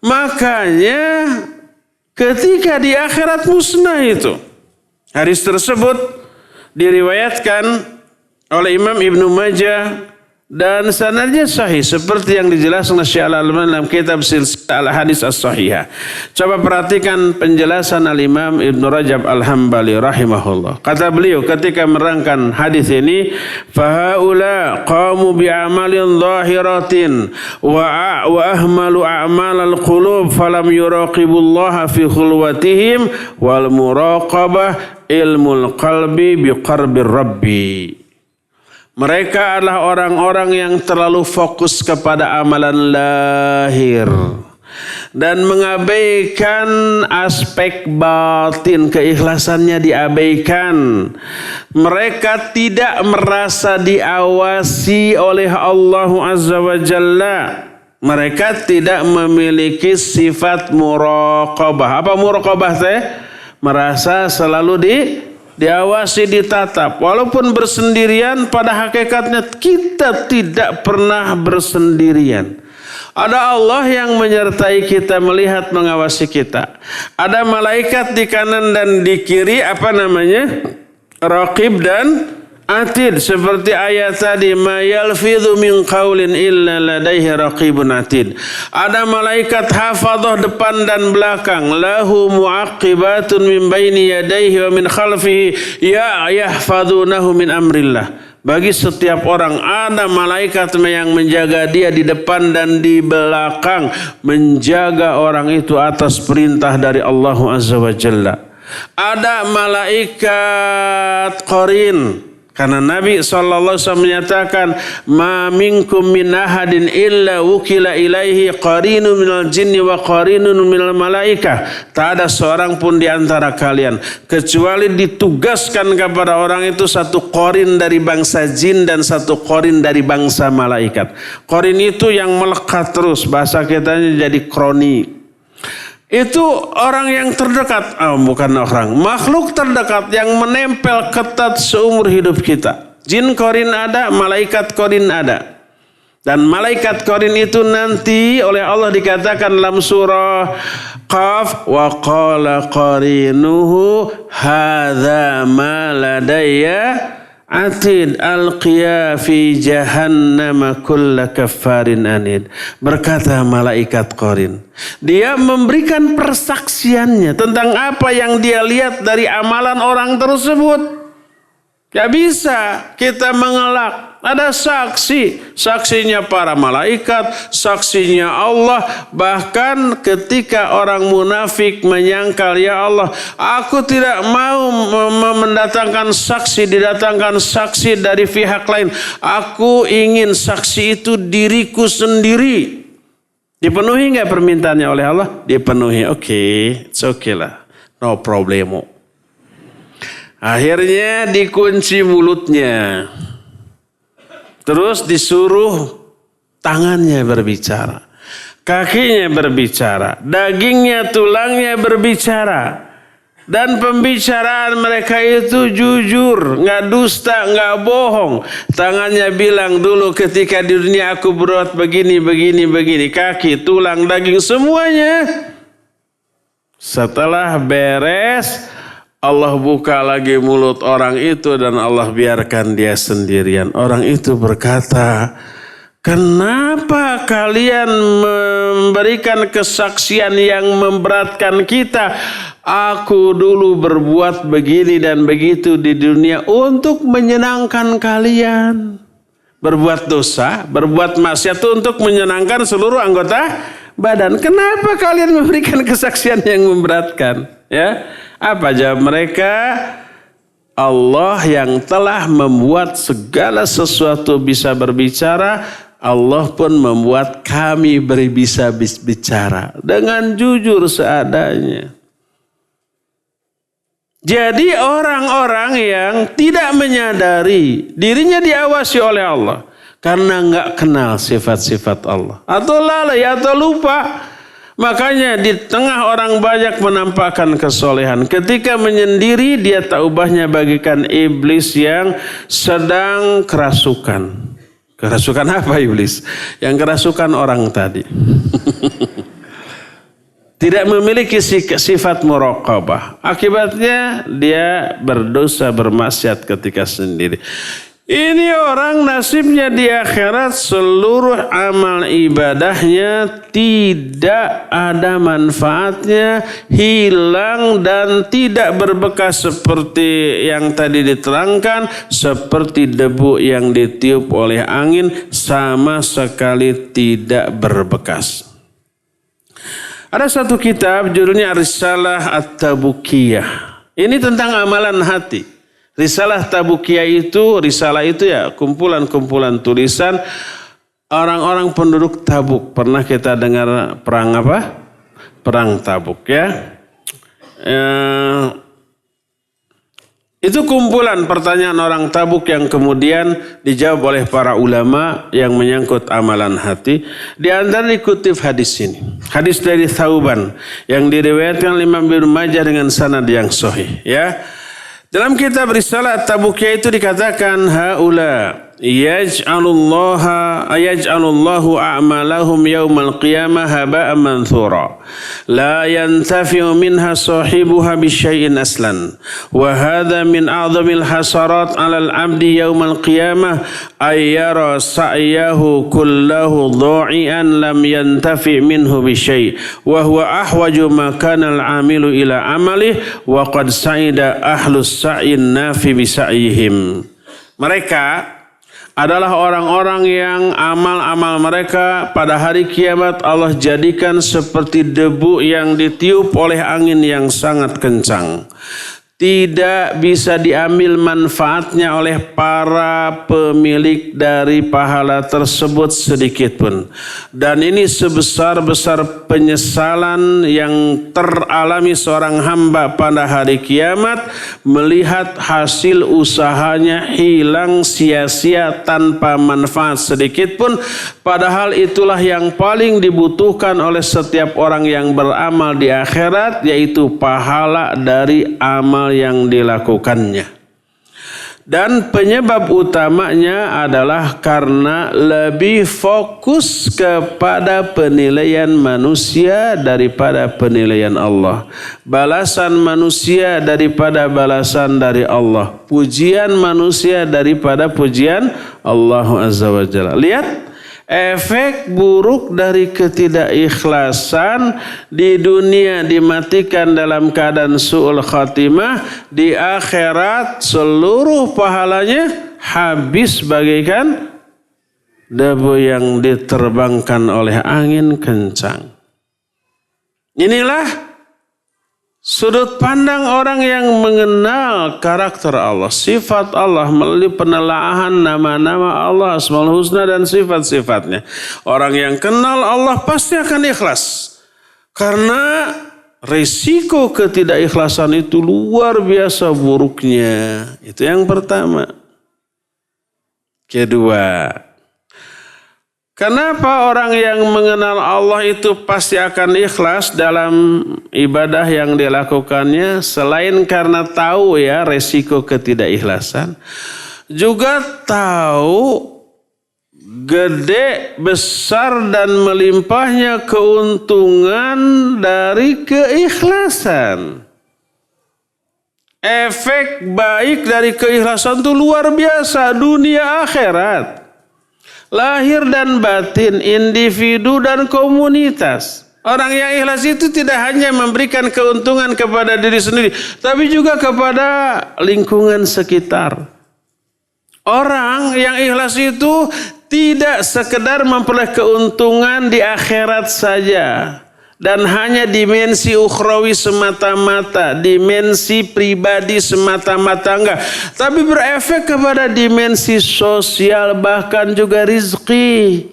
Makanya ketika di akhirat musnah itu. Hadis tersebut diriwayatkan oleh Imam Ibnu Majah dan sanadnya sahih seperti yang dijelaskan oleh Syekh Al-Albani dalam kitab Silsilah Al-Hadis As-Sahihah. Coba perhatikan penjelasan Al-Imam Ibnu Rajab Al-Hambali rahimahullah. Kata beliau ketika merangkan hadis ini, fahaula qamu bi'amalin zahiratin wa ahmalu a'malal qulub falam yuraqibullaha fi khulwatihim wal muraqabah ilmul qalbi biqarbir rabbi. Mereka adalah orang-orang yang terlalu fokus kepada amalan lahir dan mengabaikan aspek batin, keikhlasannya diabaikan. Mereka tidak merasa diawasi oleh Allah Azza wa Jalla. Mereka tidak memiliki sifat muraqabah. Apa muraqabah teh? Merasa selalu diawasi, ditatap. Walaupun bersendirian, pada hakikatnya kita tidak pernah bersendirian. Ada Allah yang menyertai kita, melihat, mengawasi kita. Ada malaikat di kanan dan di kiri, Raqib dan Atid. Seperti ayat tadi, ma yalfidhu min qaulin illa ladaihi raqibun atid. Ada malaikat hafadhah depan dan belakang. Lahu muaqibatun min baini yadayhi wa min khalfihi yahfadunahu min amrillah. Bagi setiap orang ada malaikat yang menjaga dia di depan dan di belakang, menjaga orang itu atas perintah dari Allah Azza wa Jalla. Ada malaikat qarin. Karena Nabi SAW menyatakan, ma minkum min ahadin illa wukila ilaihi qarinun minal jinni wa qarinun minal malaikah. Tak ada seorang pun di antara kalian kecuali ditugaskan kepada orang itu satu qarin dari bangsa jin dan satu qarin dari bangsa malaikat. Qarin itu yang melekat terus, bahasa kitanya jadi kroni. Itu orang yang terdekat, bukan orang, makhluk terdekat yang menempel ketat seumur hidup kita. Jin korin ada, malaikat korin ada. Dan malaikat korin itu nanti oleh Allah dikatakan dalam surah Qaf, wa qala qarinuhu hadza ma ladayya atid alqiya fi jahannam kulla kaffarin anid. Berkata malaikat qarin, dia memberikan persaksiannya tentang apa yang dia lihat dari amalan orang tersebut. Gak bisa kita mengelak. Ada saksi. Saksinya para malaikat, saksinya Allah. Bahkan ketika orang munafik menyangkal, ya Allah, aku tidak mau mendatangkan saksi, didatangkan saksi dari pihak lain. Aku ingin saksi itu diriku sendiri. Dipenuhi gak permintaannya oleh Allah? Dipenuhi. It's okay lah. No problemo. Akhirnya dikunci mulutnya. Terus disuruh tangannya berbicara. Kakinya berbicara. Dagingnya, tulangnya berbicara. Dan pembicaraan mereka itu jujur. Nggak dusta, nggak bohong. Tangannya bilang dulu ketika di dunia aku berbuat begini. Kaki, tulang, daging, semuanya. Setelah beres, Allah buka lagi mulut orang itu dan Allah biarkan dia sendirian. Orang itu berkata, kenapa kalian memberikan kesaksian yang memberatkan kita? Aku dulu berbuat begini dan begitu di dunia untuk menyenangkan kalian. Berbuat dosa, berbuat maksiat untuk menyenangkan seluruh anggota badan. Kenapa kalian memberikan kesaksian yang memberatkan? Ya. Apa jawab mereka? Allah yang telah membuat segala sesuatu bisa berbicara, Allah pun membuat kami bisa bicara dengan jujur seadanya. Jadi orang-orang yang tidak menyadari dirinya diawasi oleh Allah karena nggak kenal sifat-sifat Allah, atau lalai atau lupa. Makanya di tengah orang banyak menampakkan kesolehan. Ketika menyendiri dia tak ubahnya bagikan iblis yang sedang kerasukan. Kerasukan apa iblis? Yang kerasukan orang tadi. Tidak memiliki sifat muraqabah. Akibatnya dia berdosa, bermaksiat ketika sendiri. Ini orang nasibnya di akhirat seluruh amal ibadahnya tidak ada manfaatnya, hilang dan tidak berbekas seperti yang tadi diterangkan, seperti debu yang ditiup oleh angin, sama sekali tidak berbekas. Ada satu kitab judulnya Risalah At-Tabukiyah. Ini tentang amalan hati. Risalah Risalah itu ya kumpulan-kumpulan tulisan orang-orang penduduk Tabuk. Pernah kita dengar perang apa? Perang Tabuk ya. Itu kumpulan pertanyaan orang Tabuk yang kemudian dijawab oleh para ulama yang menyangkut amalan hati. Di antara dikutip hadis ini. Hadis dari Thauban yang diriwayatkan Imam Ibnu Majah dengan sanad yang sahih ya. Dalam kitab Risalah At-Tabukiyah itu dikatakan haula yaj'alullahu a'malahum yaumal qiyamah haba'an manthura la yantafi'u minha sahibuha bisyai'in aslan wa hadha min a'zamil hasarat 'alal 'abdi yaumal qiyamah ay yara sa'yahu kullahu dha'ian lam yantafi' minhu bisyai' wa huwa ahwaju ma kana al-'amilu ila 'amalihi wa qad sa'ida ahlus sa'in nafi bi sa'yihim. Mereka adalah orang-orang yang amal-amal mereka pada hari kiamat Allah jadikan seperti debu yang ditiup oleh angin yang sangat kencang. Tidak bisa diambil manfaatnya oleh para pemilik dari pahala tersebut sedikit pun. Dan ini sebesar-besar penyesalan yang teralami seorang hamba pada hari kiamat melihat hasil usahanya hilang sia-sia tanpa manfaat sedikit pun. Padahal itulah yang paling dibutuhkan oleh setiap orang yang beramal di akhirat, yaitu pahala dari amal yang dilakukannya. Dan penyebab utamanya adalah karena lebih fokus kepada penilaian manusia daripada penilaian Allah. Balasan manusia daripada balasan dari Allah. Pujian manusia daripada pujian Allah Azza wa Jalla. Lihat efek buruk dari ketidakikhlasan di dunia dimatikan dalam keadaan su'ul khatimah, di akhirat seluruh pahalanya habis bagaikan debu yang diterbangkan oleh angin kencang. Inilah sudut pandang orang yang mengenal karakter Allah, sifat Allah melalui penelaahan nama-nama Allah, Asmaul Husna dan sifat-sifatnya. Orang yang kenal Allah pasti akan ikhlas. Karena risiko ketidakikhlasan itu luar biasa buruknya. Itu yang pertama. Kedua, kenapa orang yang mengenal Allah itu pasti akan ikhlas dalam ibadah yang dilakukannya? Selain karena tahu ya resiko ketidakikhlasan, juga tahu gede, besar dan melimpahnya keuntungan dari keikhlasan. Efek baik dari keikhlasan itu luar biasa, dunia akhirat. Lahir dan batin, individu dan komunitas. Orang yang ikhlas itu tidak hanya memberikan keuntungan kepada diri sendiri, tapi juga kepada lingkungan sekitar. Orang yang ikhlas itu tidak sekedar memperoleh keuntungan di akhirat saja. Dan hanya dimensi ukhrawi semata-mata, dimensi pribadi semata-mata enggak. Tapi berefek kepada dimensi sosial, bahkan juga rizki.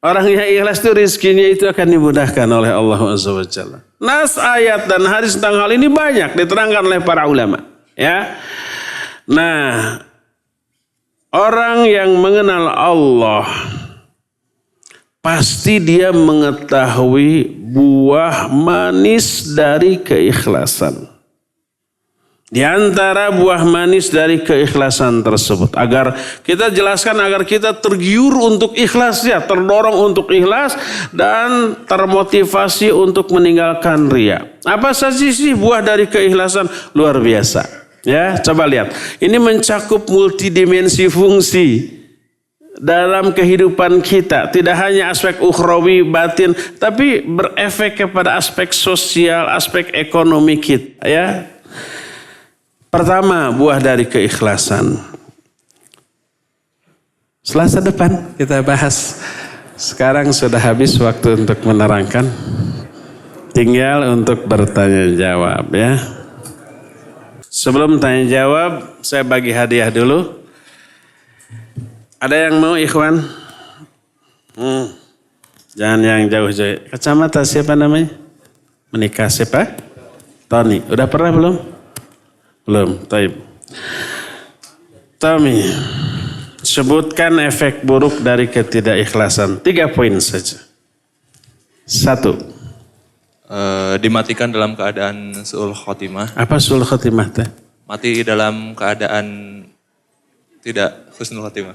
Orang yang ikhlas itu rizkinya itu akan dimudahkan oleh Allah Azza wa Jalla. Nas ayat dan hadis tentang hal ini banyak diterangkan oleh para ulama. Ya. Nah, orang yang mengenal Allah pasti dia mengetahui buah manis dari keikhlasan. Di antara buah manis dari keikhlasan tersebut, agar kita jelaskan, agar kita tergiur untuk ikhlas ya, terdorong untuk ikhlas dan termotivasi untuk meninggalkan riya. Apa saja sih buah dari keikhlasan? Luar biasa. Ya, coba lihat. Ini mencakup multidimensi fungsi dalam kehidupan kita. Tidak hanya aspek ukhrawi, batin, tapi berefek kepada aspek sosial, aspek ekonomi kita. Ya. Pertama, buah dari keikhlasan. Selasa depan kita bahas. Sekarang sudah habis waktu untuk menerangkan. Tinggal untuk bertanya jawab ya. Sebelum tanya jawab, saya bagi hadiah dulu. Ada yang mau ikhwan? Jangan yang jauh-jauh. Kacamata siapa namanya? Menikah siapa? Tony. Udah pernah belum? Belum. Taib. Tommy, sebutkan efek buruk dari ketidakikhlasan. 3 poin saja. 1. Dimatikan dalam keadaan su'ul khotimah. Apa su'ul khotimah teh? Mati dalam keadaan tidak husnul khotimah.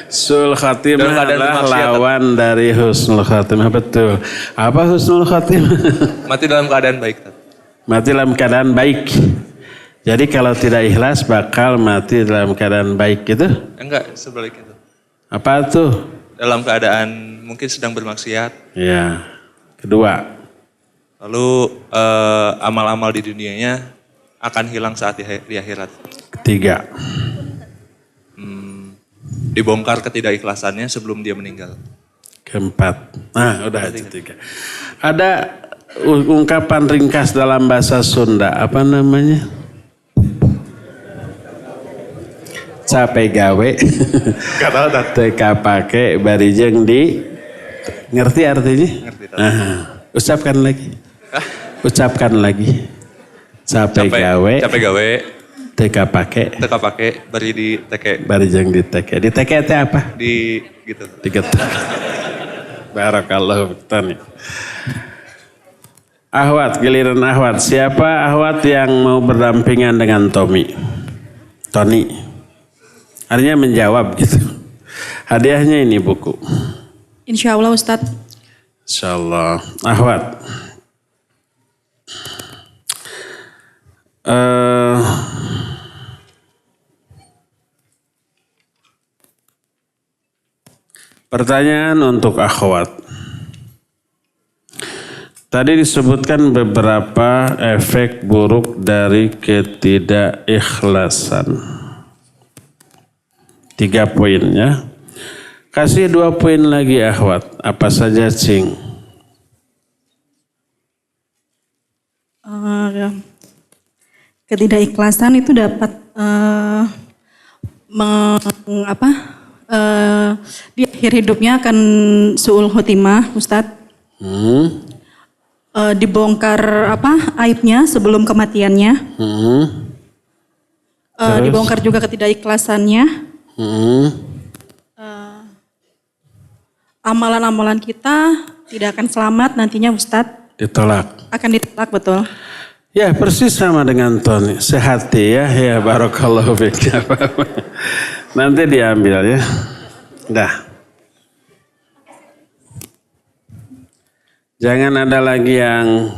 Su'ul khotimah Dalam keadaan adalah kemaksiatan. lawan dari husnul khotimah. Betul. Apa husnul khotimah? Mati dalam keadaan baik. Mati dalam keadaan baik. Jadi kalau tidak ikhlas bakal mati dalam keadaan baik gitu? Enggak, sebaliknya itu. Apa tuh? Dalam keadaan mungkin sedang bermaksiat. Ya. Kedua. Lalu amal-amal di dunianya akan hilang saat di akhirat. Ketiga. Dibongkar ketidakikhlasannya sebelum dia meninggal. Keempat. Nah, udah itu 3. Ada ungkapan ringkas dalam bahasa Sunda. Apa namanya? Capek gawe. Gak tahu tak? Teka pake barijeng di. Ngerti artinya? Ngerti. Ucapkan lagi. Ucapkan lagi. Capek gawe. Capek gawe. Teka pake. Teka pakai bari di teke. Barijeng di teke. Di teke itu apa? Di gitu. Digetek. Barakallahu tani. Ahwat, giliran Ahwat. Siapa Ahwat yang mau berdampingan dengan Tommy? Tony. Artinya menjawab gitu. Hadiahnya ini buku. Insya Allah Ustadz. Insya Allah. Ahwat. Pertanyaan untuk akhwat. Tadi disebutkan beberapa efek buruk dari ketidakikhlasan. 3 poin ya. Kasih 2 poin lagi akhwat. Apa saja cing? Ketidakikhlasan itu dapat di akhir hidupnya akan su'ul khotimah Ustadz. Dibongkar aibnya sebelum kematiannya. Dibongkar juga ketidakikhlasannya. Amalan-amalan kita tidak akan selamat nantinya Ustadz. Ditolak. Akan ditolak betul. Ya persis sama dengan Tony. Sehati ya. Ya barakallahu fiik. Nanti diambil ya. Dah. Jangan ada lagi yang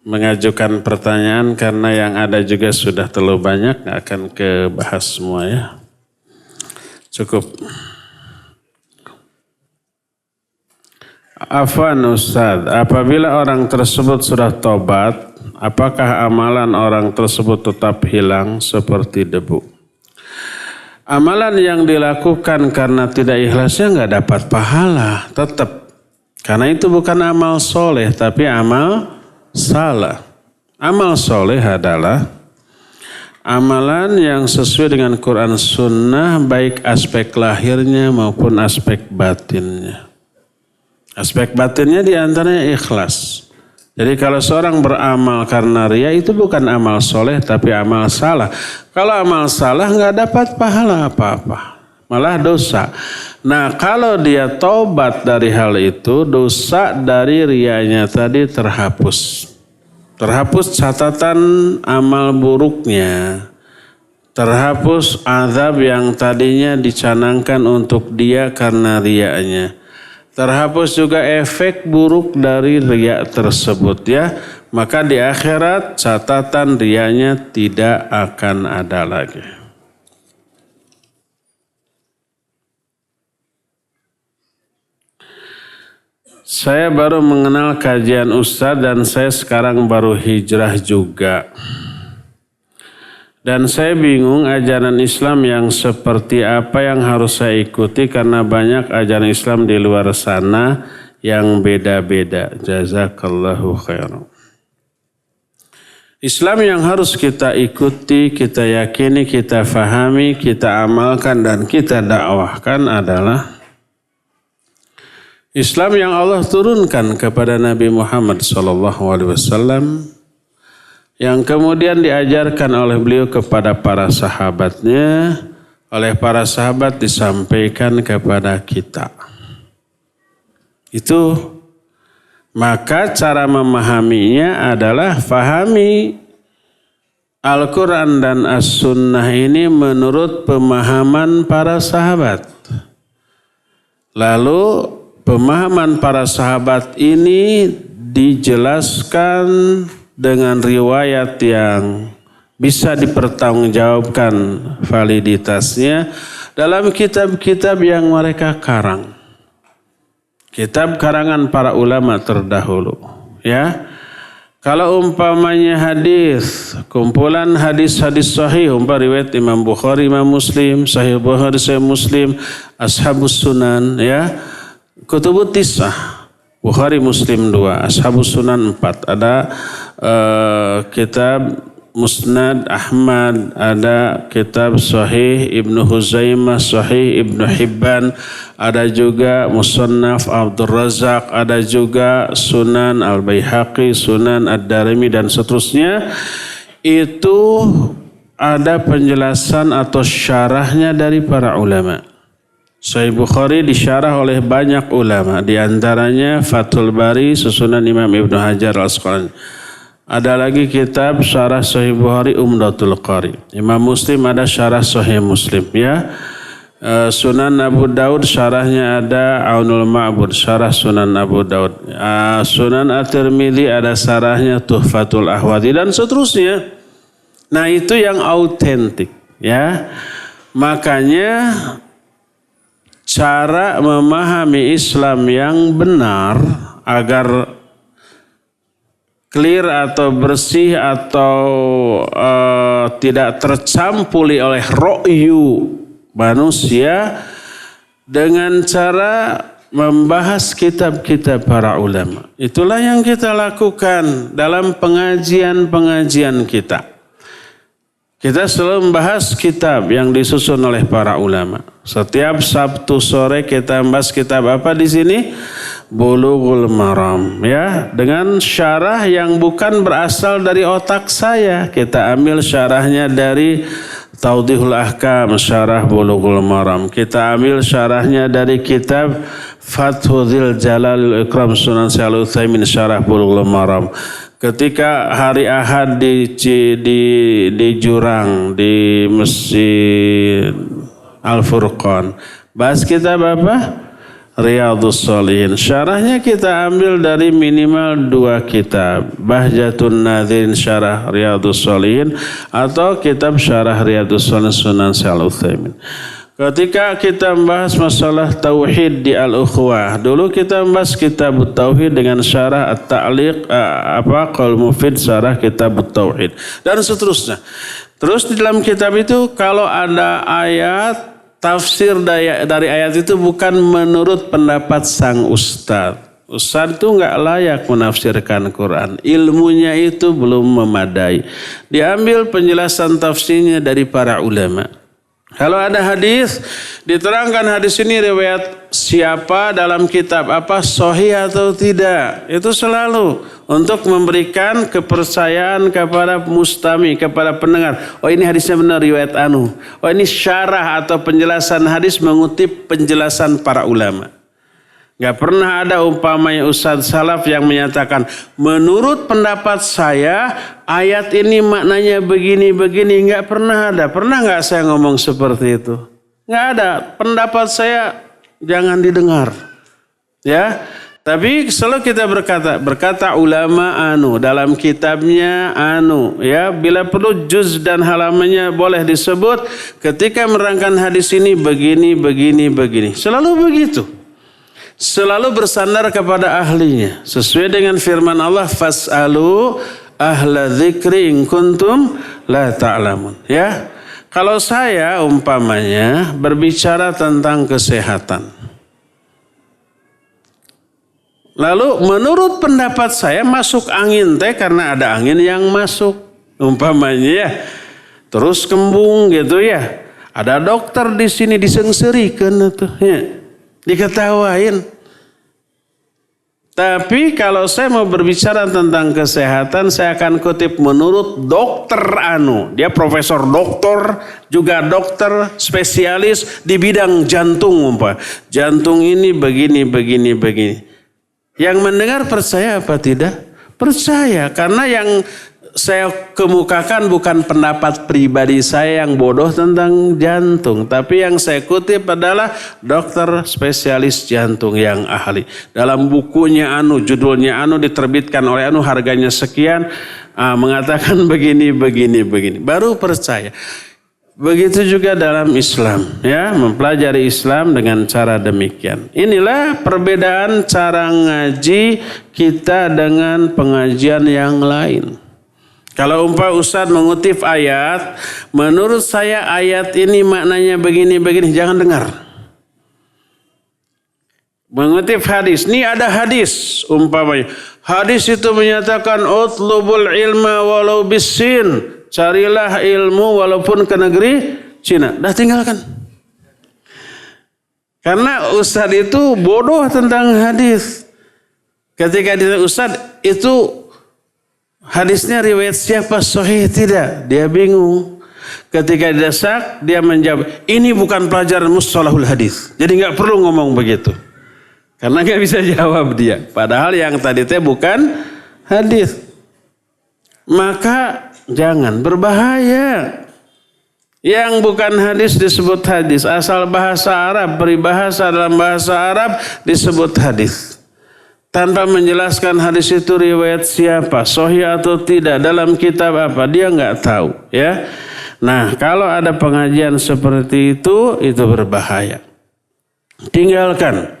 mengajukan pertanyaan karena yang ada juga sudah terlalu banyak. Nggak akan kebahas semua ya. Cukup. Afwan Ustaz, apabila orang tersebut sudah tobat, apakah amalan orang tersebut tetap hilang seperti debu? Amalan yang dilakukan karena tidak ikhlasnya nggak dapat pahala, tetap. Karena itu bukan amal soleh, tapi amal salah. Amal soleh adalah amalan yang sesuai dengan Quran Sunnah, baik aspek lahirnya maupun aspek batinnya. Aspek batinnya diantaranya ikhlas. Jadi kalau seorang beramal karena ria itu bukan amal soleh tapi amal salah. Kalau amal salah nggak dapat pahala apa-apa, malah dosa. Nah kalau dia tobat dari hal itu, dosa dari rianya tadi terhapus. Terhapus catatan amal buruknya. Terhapus azab yang tadinya dicanangkan untuk dia karena rianya. terhapus juga efek buruk dari riya tersebut ya. Maka di akhirat catatan riyanya tidak akan ada lagi. Saya baru mengenal kajian Ustadz dan saya sekarang baru hijrah juga. Dan saya bingung ajaran Islam yang seperti apa yang harus saya ikuti karena banyak ajaran Islam di luar sana yang beda-beda. Jazakallahu khairan. Islam yang harus kita ikuti, kita yakini, kita fahami, kita amalkan dan kita dakwahkan adalah Islam yang Allah turunkan kepada Nabi Muhammad SAW, yang kemudian diajarkan oleh beliau kepada para sahabatnya, oleh para sahabat disampaikan kepada kita. Itu, maka cara memahaminya adalah fahami Al-Quran dan As-Sunnah ini menurut pemahaman para sahabat. Lalu pemahaman para sahabat ini dijelaskan dengan riwayat yang bisa dipertanggungjawabkan validitasnya dalam kitab-kitab yang mereka karang. Kitab karangan para ulama terdahulu. Ya, kalau umpamanya hadis, kumpulan hadis-hadis sahih, riwayat Imam Bukhari, Imam Muslim, Sahih Bukhari, Sahih Muslim, Ashabus Sunan, ya, Kutubut Tis'ah. Bukhari Muslim 2, Ashabus Sunan 4, ada kitab Musnad Ahmad, ada kitab Sahih Ibnu Huzaimah, Sahih Ibnu Hibban, ada juga Musannaf Abdul Razak, ada juga Sunan Al-Baihaqi, Sunan Ad-Darimi dan seterusnya. Itu ada penjelasan atau syarahnya dari para ulama. Sahih Bukhari disyarah oleh banyak ulama, di antaranya Fathul Bari susunan Imam Ibnu Hajar Al-Asqalani. Ada lagi kitab syarah Sahih Bukhari Umdatul Qari. Imam Muslim ada syarah Sahih Muslim, ya. Sunan Abu Daud syarahnya ada Aunul Ma'bud, syarah Sunan Abu Daud. Sunan At-Tirmidzi ada syarahnya Tuhfatul Ahwadi dan seterusnya. Nah, itu yang autentik, ya. Makanya cara memahami Islam yang benar agar clear atau bersih atau tidak tercampuri oleh ro'yu manusia dengan cara membahas kitab-kitab para ulama. Itulah yang kita lakukan dalam pengajian-pengajian kita. Kita selalu membahas kitab yang disusun oleh para ulama. Setiap Sabtu sore kita membahas kitab apa di sini? Bulughul Maram, ya, dengan syarah yang bukan berasal dari otak saya. Kita ambil syarahnya dari Tawdihul Ahkam, syarah Bulughul Maram. Kita ambil syarahnya dari kitab Fathul Jalal Ikram Sunan Syekh Utsaimin, syarah Bulughul Maram. Ketika hari Ahad di Jurang di Masjid Al-Furqan, bahas kitab apa? Riyadhus Shalihin. Syarahnya kita ambil dari minimal 2 kitab. Bahjatun Nadhirin syarah Riyadhus Shalihin atau kitab syarah Riyadhus Shalihin Sunan Syekh Utsaimin. Ketika kita membahas masalah tauhid di Al-Ukhwah, dulu kita membahas kitab tauhid dengan syarah At-Ta'liq Qaul Mufid, syarah kitab tauhid dan seterusnya. Terus di dalam kitab itu kalau ada ayat, tafsir dari ayat itu bukan menurut pendapat sang ustadz. Ustadz itu nggak layak menafsirkan Quran. Ilmunya itu belum memadai. Diambil penjelasan tafsirnya dari para ulama. Kalau ada hadis, diterangkan hadis ini riwayat siapa dalam kitab apa, sahih atau tidak. Itu selalu untuk memberikan kepercayaan kepada mustami, kepada pendengar. Oh, ini hadisnya benar riwayat anu. Oh, ini syarah atau penjelasan hadis mengutip penjelasan para ulama. Gak pernah ada umpamanya Ustadz Salaf yang menyatakan menurut pendapat saya ayat ini maknanya begini-begini. Gak pernah ada. Pernah gak saya ngomong seperti itu? Gak ada. Pendapat saya jangan didengar. Ya, tapi selalu kita berkata ulama dalam kitabnya ya, bila perlu juz dan halamannya boleh disebut ketika menerangkan hadis ini begini. Selalu begitu. Selalu bersandar kepada ahlinya. Sesuai dengan firman Allah, fas'alu ahla dzikri in kuntum la ta'lamun. Ya. Kalau saya umpamanya berbicara tentang kesehatan. Lalu menurut pendapat saya masuk angin karena ada angin yang masuk. Umpamanya ya. Terus kembung gitu ya. Ada dokter di sini disengserikan tuh ya. Diketawain. Tapi kalau saya mau berbicara tentang kesehatan, saya akan kutip menurut dokter Dia profesor doktor, juga dokter spesialis di bidang jantung umpamanya. Jantung ini begini. Yang mendengar percaya apa tidak? Percaya, karena yang saya kemukakan bukan pendapat pribadi saya yang bodoh tentang jantung. Tapi yang saya kutip adalah dokter spesialis jantung yang ahli. Dalam bukunya judulnya diterbitkan oleh harganya sekian. Mengatakan begini. Baru percaya. Begitu juga dalam Islam, ya, mempelajari Islam dengan cara demikian. Inilah perbedaan cara ngaji kita dengan pengajian yang lain. Kalau Ustadz mengutip ayat, menurut saya ayat ini maknanya begini, jangan dengar. Mengutip hadis, ini ada hadis umpamanya. Hadis itu menyatakan utlubul ilma walau bisin. Carilah ilmu walaupun ke negeri Cina. Dah tinggalkan. Karena Ustadz itu bodoh tentang hadis. Ketika dia Ustadz itu hadisnya riwayat siapa, sahih tidak? Dia bingung. Ketika didesak, dia menjawab, ini bukan pelajaran mustalahul hadis. Jadi nggak perlu ngomong begitu. Karena nggak bisa jawab dia. Padahal yang tadi teh bukan hadis. Maka jangan, berbahaya. Yang bukan hadis disebut hadis. Asal bahasa Arab, peribahasa dalam bahasa Arab disebut hadis. Tanpa menjelaskan hadis itu riwayat siapa, sahih atau tidak, dalam kitab apa, dia nggak tahu. Ya. Nah, kalau ada pengajian seperti itu berbahaya. Tinggalkan.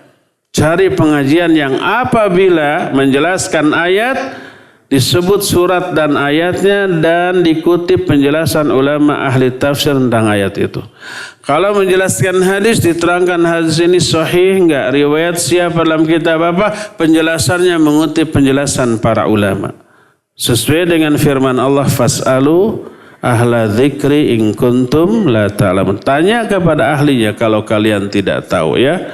Cari pengajian yang apabila menjelaskan ayat, disebut surat dan ayatnya dan dikutip penjelasan ulama ahli tafsir tentang ayat itu. Kalau menjelaskan hadis, diterangkan hadis ini sahih enggak, riwayat siapa, dalam kitab apa, penjelasannya mengutip penjelasan para ulama. Sesuai dengan firman Allah, fas'alu ahla dzikri in kuntum la ta'lamun. Tanya kepada ahlinya kalau kalian tidak tahu, ya.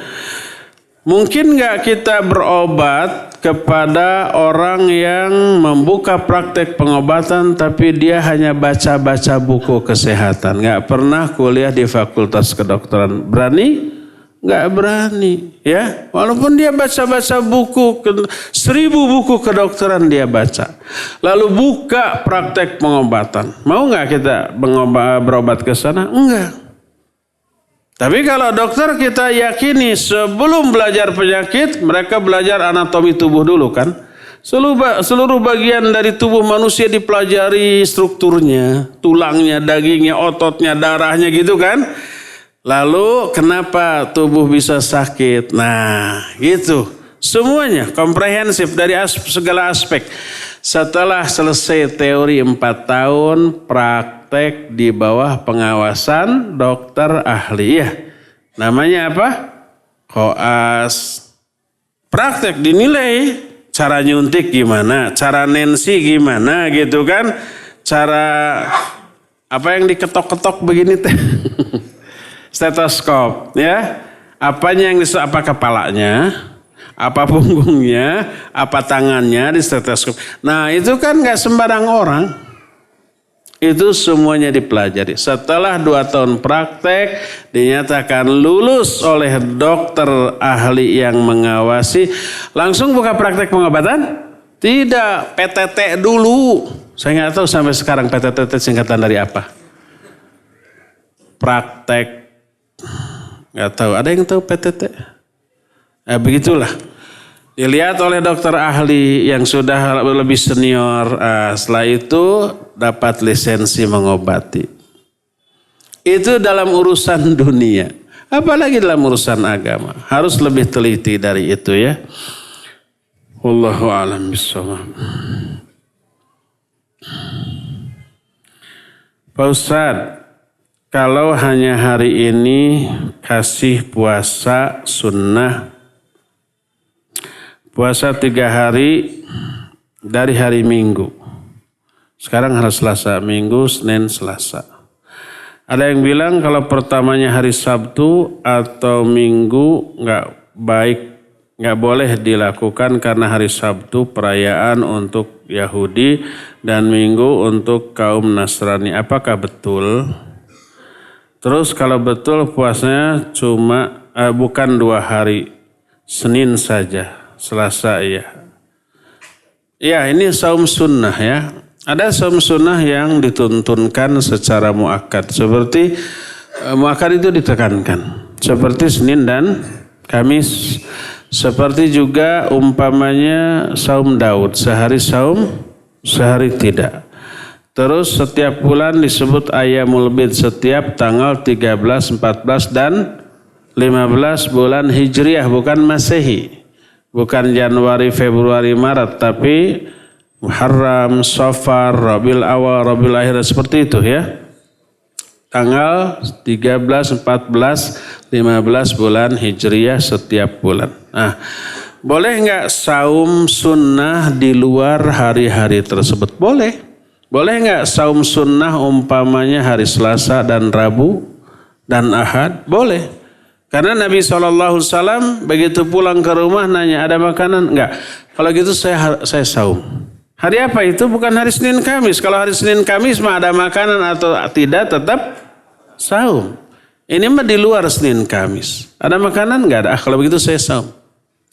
Mungkin nggak kita berobat kepada orang yang membuka praktek pengobatan tapi dia hanya baca-baca buku kesehatan, nggak pernah kuliah di fakultas kedokteran, berani? Nggak berani, ya. Walaupun dia baca-baca buku 1000 buku kedokteran dia baca, lalu buka praktek pengobatan, mau nggak kita berobat ke sana? Enggak. Tapi kalau dokter kita yakini sebelum belajar penyakit, mereka belajar anatomi tubuh dulu kan. Seluruh bagian dari tubuh manusia dipelajari strukturnya, tulangnya, dagingnya, ototnya, darahnya gitu kan. Lalu kenapa tubuh bisa sakit? Nah gitu. Semuanya komprehensif dari segala aspek. Setelah selesai teori 4 tahun, praktek di bawah pengawasan dokter ahli, ya. Namanya apa? Koas. Praktek dinilai, cara nyuntik gimana, cara nensi gimana gitu kan. Cara apa yang diketok-ketok begini teh. Stetoskop, ya. Apanya yang apa kepalanya? Apa punggungnya, apa tangannya di stetoskop. Nah itu kan gak sembarang orang. Itu semuanya dipelajari. Setelah 2 tahun praktek, dinyatakan lulus oleh dokter ahli yang mengawasi. Langsung buka praktek pengobatan? Tidak, PTT dulu. Saya gak tahu sampai sekarang PTT singkatan dari apa. Praktek, gak tahu. Ada yang tahu PTT? Begitulah. Dilihat oleh dokter ahli yang sudah lebih senior. Setelah itu dapat lisensi mengobati. Itu dalam urusan dunia. Apalagi dalam urusan agama. Harus lebih teliti dari itu ya. Wallahu a'lam bishawab. Pak Ustadz, kalau hanya hari ini kasih puasa sunnah. Puasa 3 hari dari hari Minggu. Sekarang hari Selasa, Minggu, Senin, Selasa. Ada yang bilang kalau pertamanya hari Sabtu atau Minggu nggak boleh dilakukan karena hari Sabtu perayaan untuk Yahudi dan Minggu untuk kaum Nasrani. Apakah betul? Terus kalau betul puasanya bukan 2 hari, Senin saja. Selasa ya. Ya ini saum sunnah ya. Ada saum sunnah yang dituntunkan secara muakkad. Seperti muakkad itu ditekankan. Seperti Senin dan Kamis. Seperti juga umpamanya saum Daud. Sehari saum, sehari tidak. Terus setiap bulan disebut Ayyamul Bid. Setiap tanggal 13, 14 dan 15 bulan Hijriah. Bukan Masehi. Bukan Januari, Februari, Maret, tapi Muharram, Safar, Rabiul Awal, Rabiul Akhir, seperti itu ya. Tanggal 13, 14, 15 bulan Hijriah setiap bulan. Nah, boleh nggak saum sunnah di luar hari-hari tersebut? Boleh. Boleh nggak saum sunnah umpamanya hari Selasa dan Rabu dan Ahad? Boleh. Karena Nabi SAW begitu pulang ke rumah nanya ada makanan? Enggak. Kalau gitu saya saum. Hari apa itu? Bukan hari Senin Kamis. Kalau hari Senin Kamis mah ada makanan atau tidak tetap saum. Ini mah di luar Senin Kamis. Ada makanan? Enggak ada. Kalau begitu saya saum.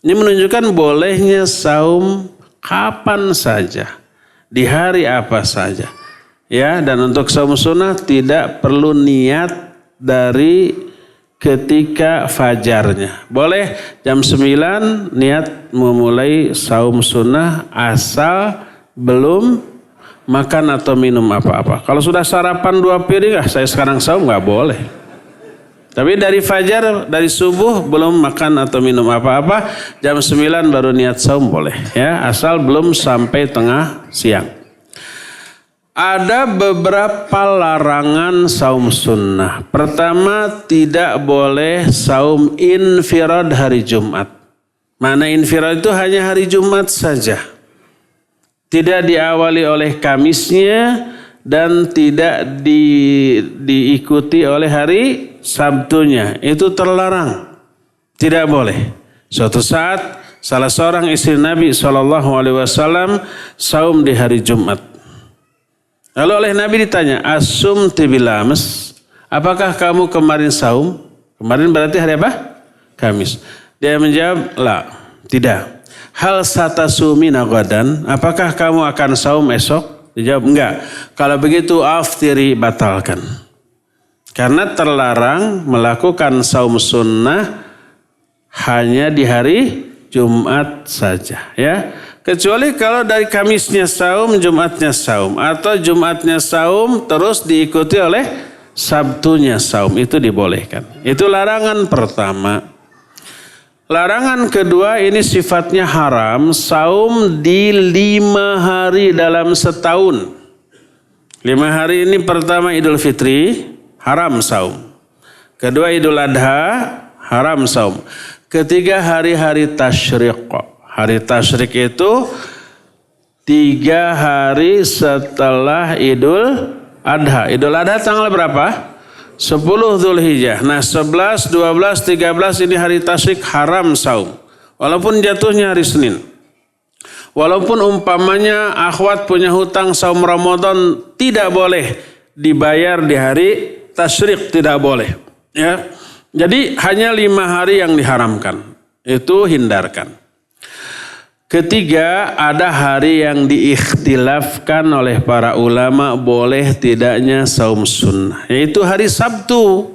Ini menunjukkan bolehnya saum kapan saja. Di hari apa saja. Ya, dan untuk saum sunnah tidak perlu niat dari ketika fajarnya. Boleh jam 9 niat memulai saum sunnah asal belum makan atau minum apa-apa. Kalau sudah sarapan 2 piring, saya sekarang saum, nggak boleh. Tapi dari fajar, dari subuh belum makan atau minum apa-apa, jam 9 baru niat saum boleh. Ya, asal belum sampai tengah siang. Ada beberapa larangan saum sunnah. Pertama, tidak boleh saum infirad hari Jumat. Mana infirad itu hanya hari Jumat saja. Tidak diawali oleh Kamisnya dan tidak diikuti oleh hari Sabtunya. Itu terlarang. Tidak boleh. Suatu saat salah seorang istri Nabi SAW saum di hari Jumat. Lalu oleh Nabi ditanya, asum tibilames, apakah kamu kemarin saum? Kemarin berarti hari apa? Kamis. Dia menjawab, la, tidak. Hal satasumi nagadan, apakah kamu akan saum esok? Dia jawab, enggak. Kalau begitu aftiri, batalkan. Karena terlarang melakukan saum sunnah hanya di hari Jumat saja, ya. Kecuali kalau dari Kamisnya saum, Jumatnya saum. Atau Jumatnya saum terus diikuti oleh Sabtunya saum. Itu dibolehkan. Itu larangan pertama. Larangan kedua ini sifatnya haram. Saum di 5 hari dalam setahun. 5 hari ini pertama Idul Fitri, haram saum. Kedua Idul Adha, haram saum. Ketiga hari-hari tasyriq. Hari tasyrik itu 3 hari setelah Idul Adha. Idul Adha tanggal berapa? 10 Dzulhijjah. Nah 11, 12, 13 ini hari tasyrik haram saum. Walaupun jatuhnya hari Senin. Walaupun umpamanya akhwat punya hutang saum Ramadan tidak boleh dibayar di hari tasyrik, tidak boleh. Ya. Jadi hanya 5 hari yang diharamkan. Itu hindarkan. Ketiga, ada hari yang diikhtilafkan oleh para ulama boleh tidaknya saum sunnah. Yaitu hari Sabtu.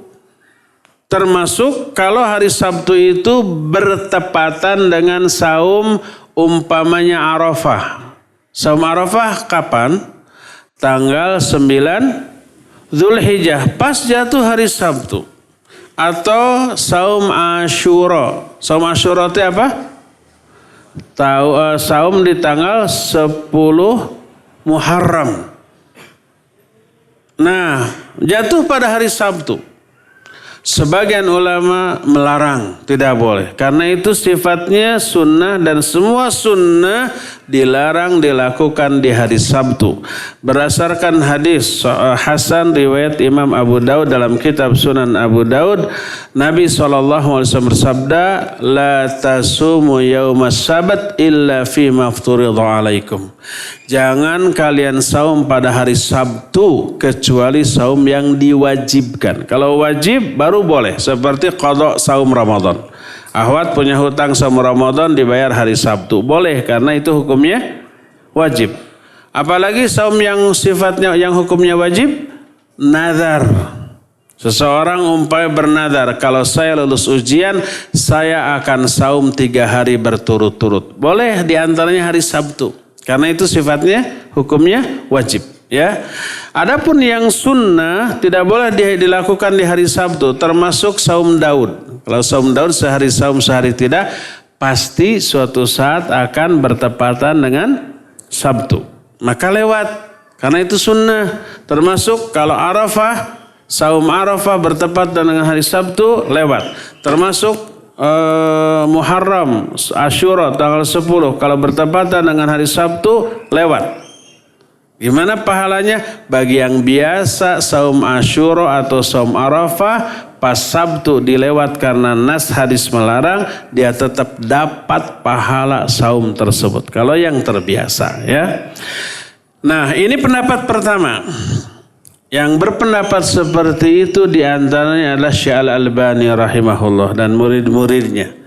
Termasuk kalau hari Sabtu itu bertepatan dengan saum umpamanya Arafah. Saum Arafah kapan? Tanggal 9 Zulhijjah, pas jatuh hari Sabtu. Atau saum Asyura. Saum Asyura itu apa? Saum di tanggal 10 Muharram. Nah, jatuh pada hari Sabtu. Sebagian ulama melarang, tidak boleh. Karena itu sifatnya sunnah dan semua sunnah dilarang dilakukan di hari Sabtu. Berdasarkan hadis Hasan riwayat Imam Abu Daud dalam kitab Sunan Abu Daud, Nabi SAW bersabda, La tasumu yaumas sabat illa fima afturidha alaikum. Jangan kalian saum pada hari Sabtu kecuali saum yang diwajibkan. Kalau wajib baru boleh, seperti qada saum Ramadan. Ahwat punya hutang saum Ramadan dibayar hari Sabtu. Boleh karena itu hukumnya wajib. Apalagi saum yang sifatnya yang hukumnya wajib, nazar. Seseorang umpamanya bernazar, kalau saya lulus ujian, saya akan saum 3 hari berturut-turut. Boleh diantaranya hari Sabtu. Karena itu sifatnya hukumnya wajib. Ya, adapun yang sunnah tidak boleh dilakukan di hari Sabtu, termasuk saum Daud. Kalau saum Daud sehari saum sehari tidak, pasti suatu saat akan bertepatan dengan Sabtu. Maka lewat, karena itu sunnah. Termasuk kalau Arafah, saum Arafah bertepatan dengan hari Sabtu, lewat. Termasuk Muharram, Asyura tanggal 10 kalau bertepatan dengan hari Sabtu, lewat. Gimana pahalanya? Bagi yang biasa saum Asyura atau saum Arafah pas Sabtu dilewat karena nas hadis melarang, dia tetap dapat pahala saum tersebut. Kalau yang terbiasa, ya. Nah, ini pendapat pertama. Yang berpendapat seperti itu diantaranya adalah Syekh Al-Albani rahimahullah dan murid-muridnya.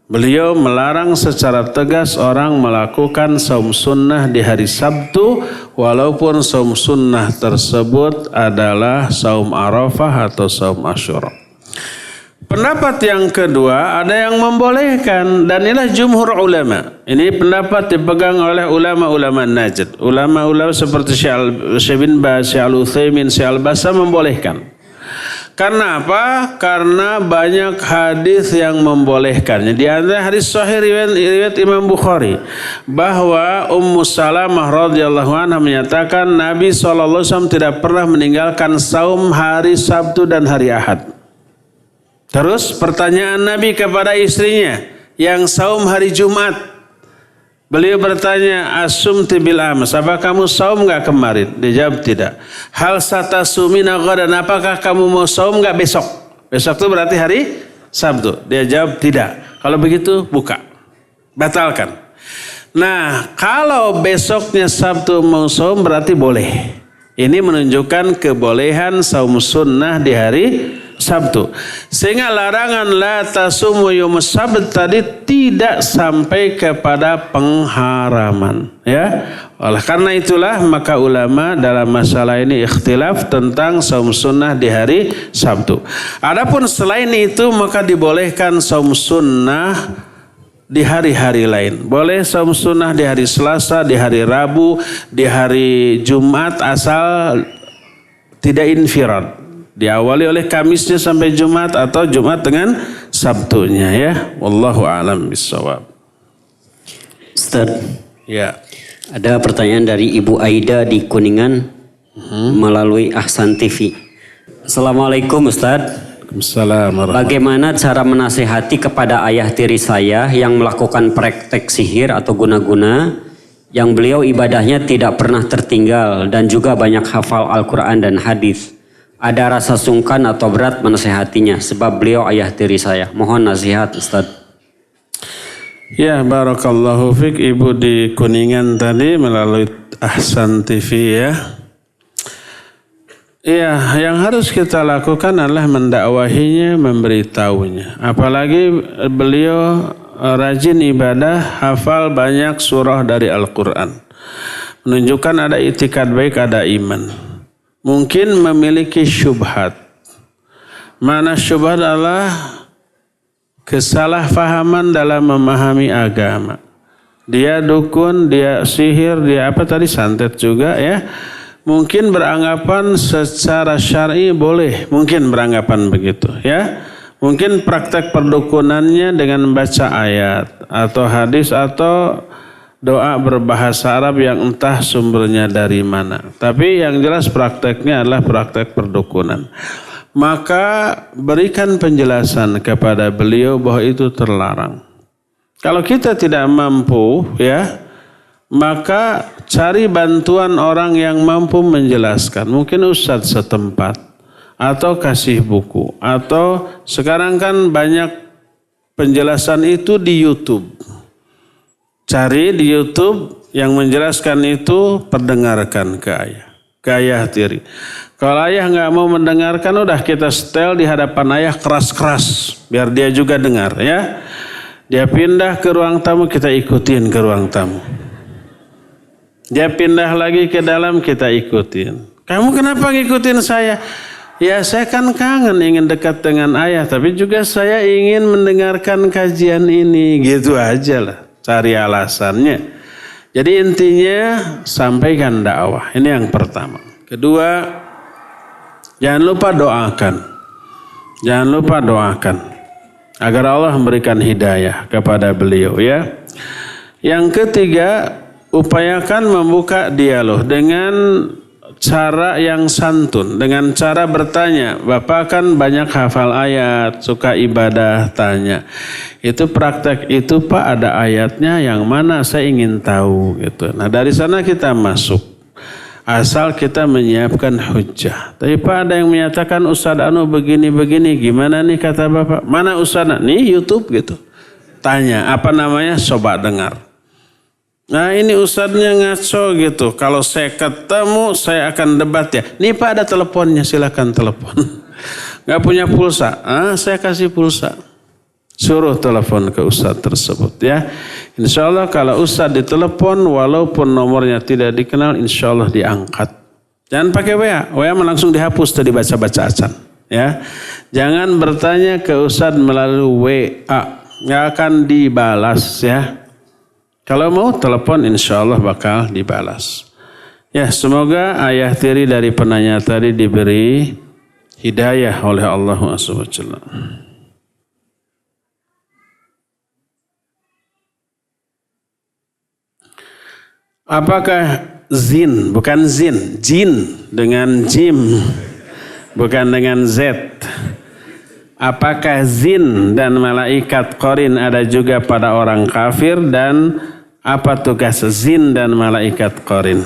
Beliau melarang secara tegas orang melakukan saum sunnah di hari Sabtu walaupun saum sunnah tersebut adalah saum Arafah atau saum Asyura. Pendapat yang kedua ada yang membolehkan dan inilah jumhur ulama. Ini pendapat dipegang oleh ulama-ulama Najd. Ulama-ulama seperti Syekh bin Baz, Syekh Al-Utsaimin, Syekh Al-Bassam membolehkan. Karena apa? Karena banyak hadis yang membolehkannya. Di antara hadis sahih riwayat Imam Bukhari bahwa Ummu Salamah radhiyallahu anha menyatakan Nabi SAW tidak pernah meninggalkan saum hari Sabtu dan hari Ahad. Terus pertanyaan Nabi kepada istrinya yang saum hari Jumat. Beliau bertanya, Asumti bil amas, apa kamu saum enggak kemarin? Dia jawab tidak. Hal satasumina ghadan, apakah kamu mau saum enggak besok? Besok itu berarti hari Sabtu. Dia jawab tidak. Kalau begitu buka. Batalkan. Nah, kalau besoknya Sabtu mau saum berarti boleh. Ini menunjukkan kebolehan saum sunnah di hari Sabtu. Sehingga larangan la tasumu yaumus sabt tadi tidak sampai kepada pengharaman, ya. Oleh karena itulah maka ulama dalam masalah ini ikhtilaf tentang saum sunnah di hari Sabtu. Adapun selain itu maka dibolehkan saum sunnah di hari-hari lain. Boleh saum sunnah di hari Selasa, di hari Rabu, di hari Jumat asal tidak infirad. Diawali oleh Kamisnya sampai Jumat atau Jumat dengan Sabtunya, ya. Wallahu a'lam bishawab. Ustaz, ya. Ada pertanyaan dari Ibu Aida di Kuningan melalui Ahsan TV. Assalamualaikum Ustaz. Waalaikumsalam. Bagaimana cara menasihati kepada ayah tiri saya yang melakukan praktek sihir atau guna-guna yang beliau ibadahnya tidak pernah tertinggal dan juga banyak hafal Al-Quran dan hadis? Ada rasa sungkan atau berat menasihatinya sebab beliau ayah tiri saya. Mohon nasihat Ustaz. Ya, barakallahu fik Ibu di Kuningan tadi melalui Ahsan TV, ya. Ya, yang harus kita lakukan adalah mendakwahinya, memberitahunya. Apalagi beliau rajin ibadah, hafal banyak surah dari Al-Quran. Menunjukkan ada itikad baik, ada iman. Mungkin memiliki syubhat. Makna syubhat adalah kesalahpahaman dalam memahami agama. Dia dukun, dia sihir, dia apa tadi, santet juga ya. Mungkin beranggapan secara syar'i boleh, mungkin beranggapan begitu ya. Mungkin praktek perdukunannya dengan membaca ayat atau hadis atau doa berbahasa Arab yang entah sumbernya dari mana. Tapi yang jelas prakteknya adalah praktek perdukunan. Maka berikan penjelasan kepada beliau bahwa itu terlarang. Kalau kita tidak mampu ya, maka cari bantuan orang yang mampu menjelaskan. Mungkin ustadz setempat atau kasih buku. Atau sekarang kan banyak penjelasan itu di YouTube. Cari di YouTube yang menjelaskan itu, perdengarkan ke ayah. Ke ayah tiri. Kalau ayah nggak mau mendengarkan, udah kita setel di hadapan ayah keras-keras. Biar dia juga dengar ya. Dia pindah ke ruang tamu, kita ikutin ke ruang tamu. Dia pindah lagi ke dalam, kita ikutin. Kamu kenapa ngikutin saya? Ya saya kan kangen ingin dekat dengan ayah, tapi juga saya ingin mendengarkan kajian ini. Gitu aja lah, cari alasannya. Jadi intinya sampaikan dakwah. Ini yang pertama. Kedua, jangan lupa doakan. Jangan lupa doakan agar Allah memberikan hidayah kepada beliau ya. Yang ketiga, upayakan membuka dialog dengan cara yang santun, dengan cara bertanya. Bapak kan banyak hafal ayat, suka ibadah, tanya. Itu praktek itu Pak, ada ayatnya yang mana, saya ingin tahu gitu. Nah dari sana kita masuk. Asal kita menyiapkan hujjah. Tapi Pak ada yang menyatakan Ustadz Anu begini-begini, gimana nih kata Bapak? Mana Ustadz? Nih YouTube gitu. Tanya, apa namanya? Coba dengar. Nah ini ustadznya ngaco gitu. Kalau saya ketemu saya akan debat ya. Nih Pak ada teleponnya, silakan telepon. Gak punya pulsa? Saya kasih pulsa. Suruh telepon ke ustadz tersebut ya. Insya Allah kalau ustadz ditelepon walaupun nomornya tidak dikenal, insya Allah diangkat. Jangan pakai WA. WA langsung dihapus tadi baca-baca acan ya. Jangan bertanya ke ustadz melalui WA. Gak akan dibalas ya. Kalau mau telepon insya Allah bakal dibalas. Ya semoga ayah tiri dari penanya tadi diberi hidayah oleh Allah SWT. Apakah zin, bukan zin, jin dengan jim, bukan dengan z. Apakah zin dan malaikat qarin ada juga pada orang kafir, dan apa tugas zin dan malaikat qarin?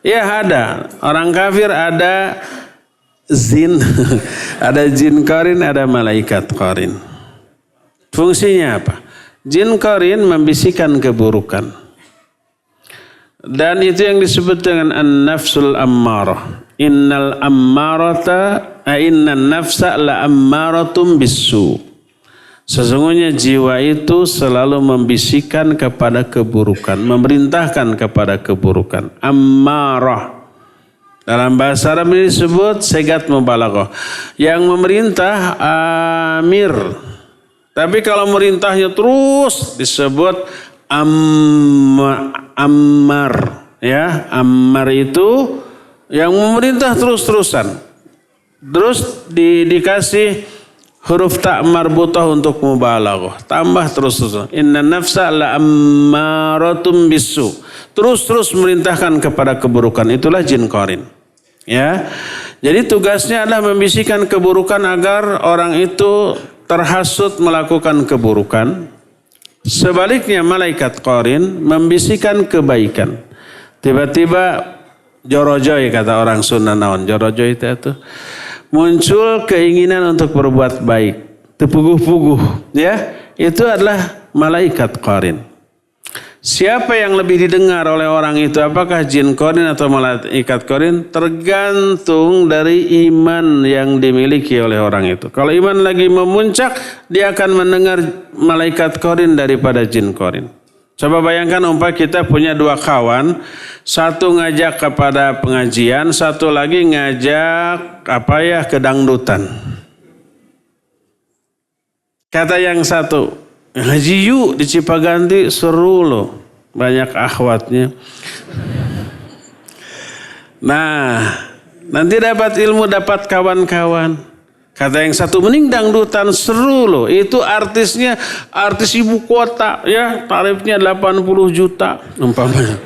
Ya ada. Orang kafir ada zin, ada jin qarin, ada malaikat qarin. Fungsinya apa? Jin qarin membisikkan keburukan. Dan itu yang disebut dengan an-nafsul ammarah. Innal nafsa la ammaratum bisu. Sesungguhnya jiwa itu selalu membisikkan kepada keburukan, memerintahkan kepada keburukan. Ammarah. Dalam bahasa Arab ini disebut segat mubalaghah. Yang memerintah amir. Tapi kalau merintahnya terus disebut ammar. Ya, ammar itu yang memerintah terus-terusan. Terus dikasih huruf ta marbutah untuk mubalaghah. Tambah terus-terusan. Inna nafsa la ammaratum bisu. Terus-terus merintahkan kepada keburukan. Itulah jin qarin. Ya. Jadi tugasnya adalah membisikkan keburukan agar orang itu terhasut melakukan keburukan. Sebaliknya malaikat qarin membisikkan kebaikan. Tiba-tiba jorojoy kata orang Sunda naon. Jorojoy itu muncul keinginan untuk berbuat baik. Tepuguh-puguh. Ya, itu adalah malaikat qarin. Siapa yang lebih didengar oleh orang itu? Apakah jin qarin atau malaikat qarin? Tergantung dari iman yang dimiliki oleh orang itu. Kalau iman lagi memuncak, dia akan mendengar malaikat qarin daripada jin qarin. Coba bayangkan umpah kita punya dua kawan, satu ngajak kepada pengajian, satu lagi ngajak ke dangdutan. Kata yang satu, ngaji yuk di Cipaganti, seru loh, banyak akhwatnya. Nah, nanti dapat ilmu, dapat kawan-kawan. Kata yang satu, mending dangdutan, seru loh. Itu artisnya artis ibu kota, ya, tarifnya 80 juta umpamanya.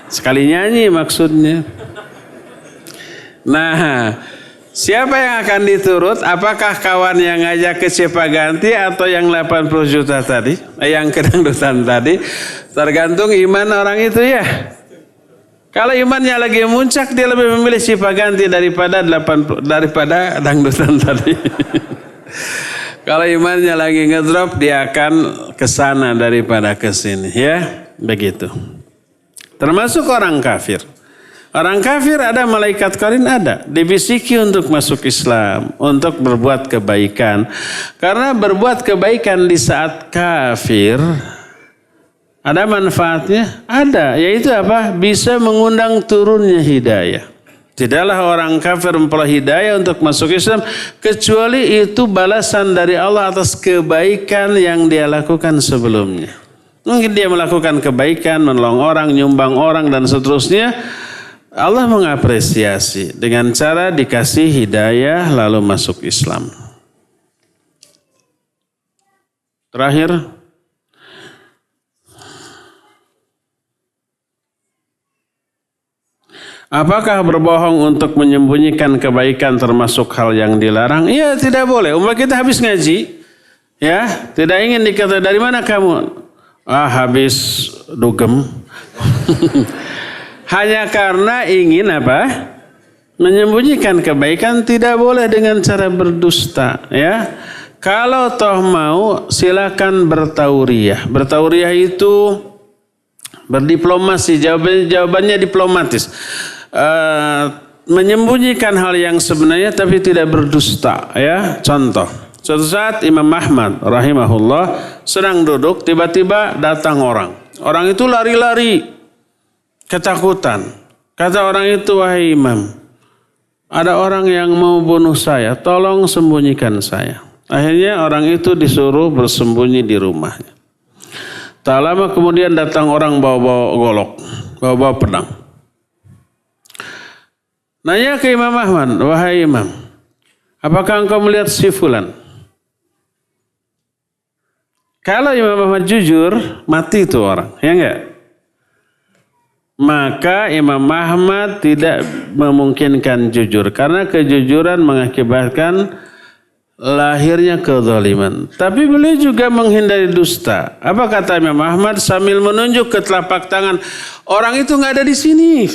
Sekali nyanyi maksudnya. Nah, siapa yang akan diturut? Apakah kawan yang ngajak ke Cipaganti atau yang 80 juta tadi? Yang ke dangdutan tadi? Tergantung iman orang itu ya. Kalau imannya lagi muncak, dia lebih memilih Cipaganti daripada dangdutan tadi. Kalau imannya lagi ngedrop, dia akan ke sana daripada ke sini, ya. Begitu. Termasuk orang kafir. Orang kafir ada malaikat qarin, ada. Dibisiki untuk masuk Islam, untuk berbuat kebaikan. Karena berbuat kebaikan di saat kafir ada manfaatnya? Ada. Yaitu apa? Bisa mengundang turunnya hidayah. Tidaklah orang kafir memperoleh hidayah untuk masuk Islam kecuali itu balasan dari Allah atas kebaikan yang dia lakukan sebelumnya. Mungkin dia melakukan kebaikan, menolong orang, nyumbang orang dan seterusnya. Allah mengapresiasi dengan cara dikasih hidayah lalu masuk Islam. Terakhir, apakah berbohong untuk menyembunyikan kebaikan termasuk hal yang dilarang? Iya, tidak boleh. Umpama kita habis ngaji, ya, tidak ingin dikata dari mana kamu? Habis dugem. Hanya karena ingin apa? Menyembunyikan kebaikan, tidak boleh dengan cara berdusta, ya. Kalau toh mau, silakan bertauriah. Bertauriah itu berdiplomasi, jawabannya diplomatis. Menyembunyikan hal yang sebenarnya tapi tidak berdusta, ya. Contoh, suatu saat Imam Ahmad rahimahullah sedang duduk, tiba-tiba datang orang. Orang itu lari-lari, ketakutan. Kata orang itu, wahai Imam, ada orang yang mau bunuh saya, tolong sembunyikan saya. Akhirnya orang itu disuruh bersembunyi di rumahnya. Tak lama kemudian datang orang bawa-bawa golok, bawa-bawa pedang. Nanya ke Imam Ahmad, wahai Imam, apakah engkau melihat si fulan? Kalau Imam Ahmad jujur, mati itu orang, ya enggak? Maka Imam Ahmad tidak memungkinkan jujur, karena kejujuran mengakibatkan lahirnya kezaliman. Tapi beliau juga menghindari dusta. Apa kata Imam Ahmad sambil menunjuk ke telapak tangan, orang itu nggak ada di sini.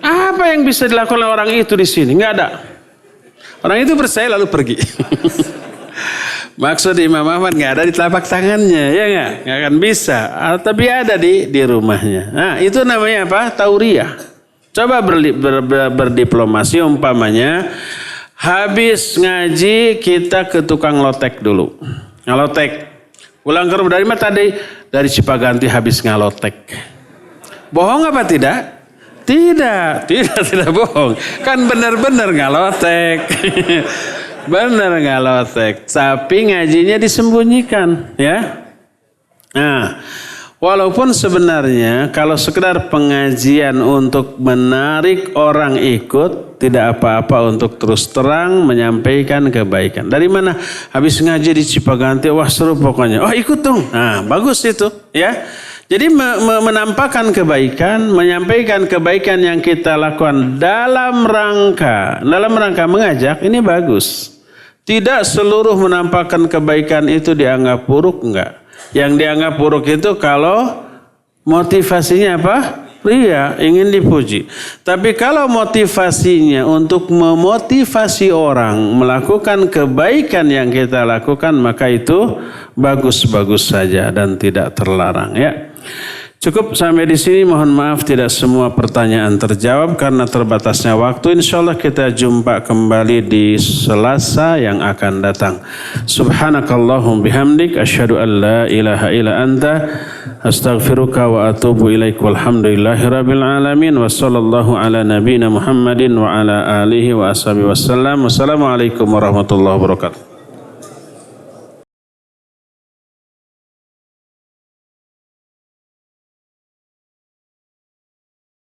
Apa yang bisa dilakukan oleh orang itu di sini? Nggak ada. Orang itu percaya lalu pergi. Maksud Imam Ahmad nggak ada di telapak tangannya, ya nggak akan bisa. Tapi ada di rumahnya. Nah, itu namanya apa? Tauriah. Coba berdiplomasi, umpamanya habis ngaji kita ke tukang lotek dulu. Ngalotek. Pulang ke rumah dari mana tadi? Dari Cipaganti habis ngalotek. Bohong apa tidak? Tidak bohong. Kan benar-benar ngalotek. Benar ngalotek. Tapi ngajinya disembunyikan, ya. Nah, walaupun sebenarnya kalau sekedar pengajian untuk menarik orang ikut, tidak apa-apa untuk terus terang menyampaikan kebaikan. Dari mana? Habis ngaji di Cipaganti, wah seru pokoknya. Oh ikut dong. Nah bagus itu, ya. Jadi menampakkan kebaikan, menyampaikan kebaikan yang kita lakukan dalam rangka mengajak, ini bagus. Tidak seluruh menampakkan kebaikan itu dianggap buruk, enggak. Yang dianggap buruk itu kalau motivasinya apa? Ria, ingin dipuji. Tapi kalau motivasinya untuk memotivasi orang melakukan kebaikan yang kita lakukan, maka itu bagus-bagus saja dan tidak terlarang, ya. Cukup sampai di sini. Mohon maaf tidak semua pertanyaan terjawab karena terbatasnya waktu. Insyaallah kita jumpa kembali di Selasa yang akan datang. Subhanakallahum bihamdik asyhadu an la ilaha illa anta Astaghfiruka wa atubu ilaik. Walhamdulillahirabbil alamin. Wa sallallahu ala nabiyyina Muhammadin wa ala alihi wa ashabihi wasallam. Wassalamualaikum warahmatullahi wabarakatuh.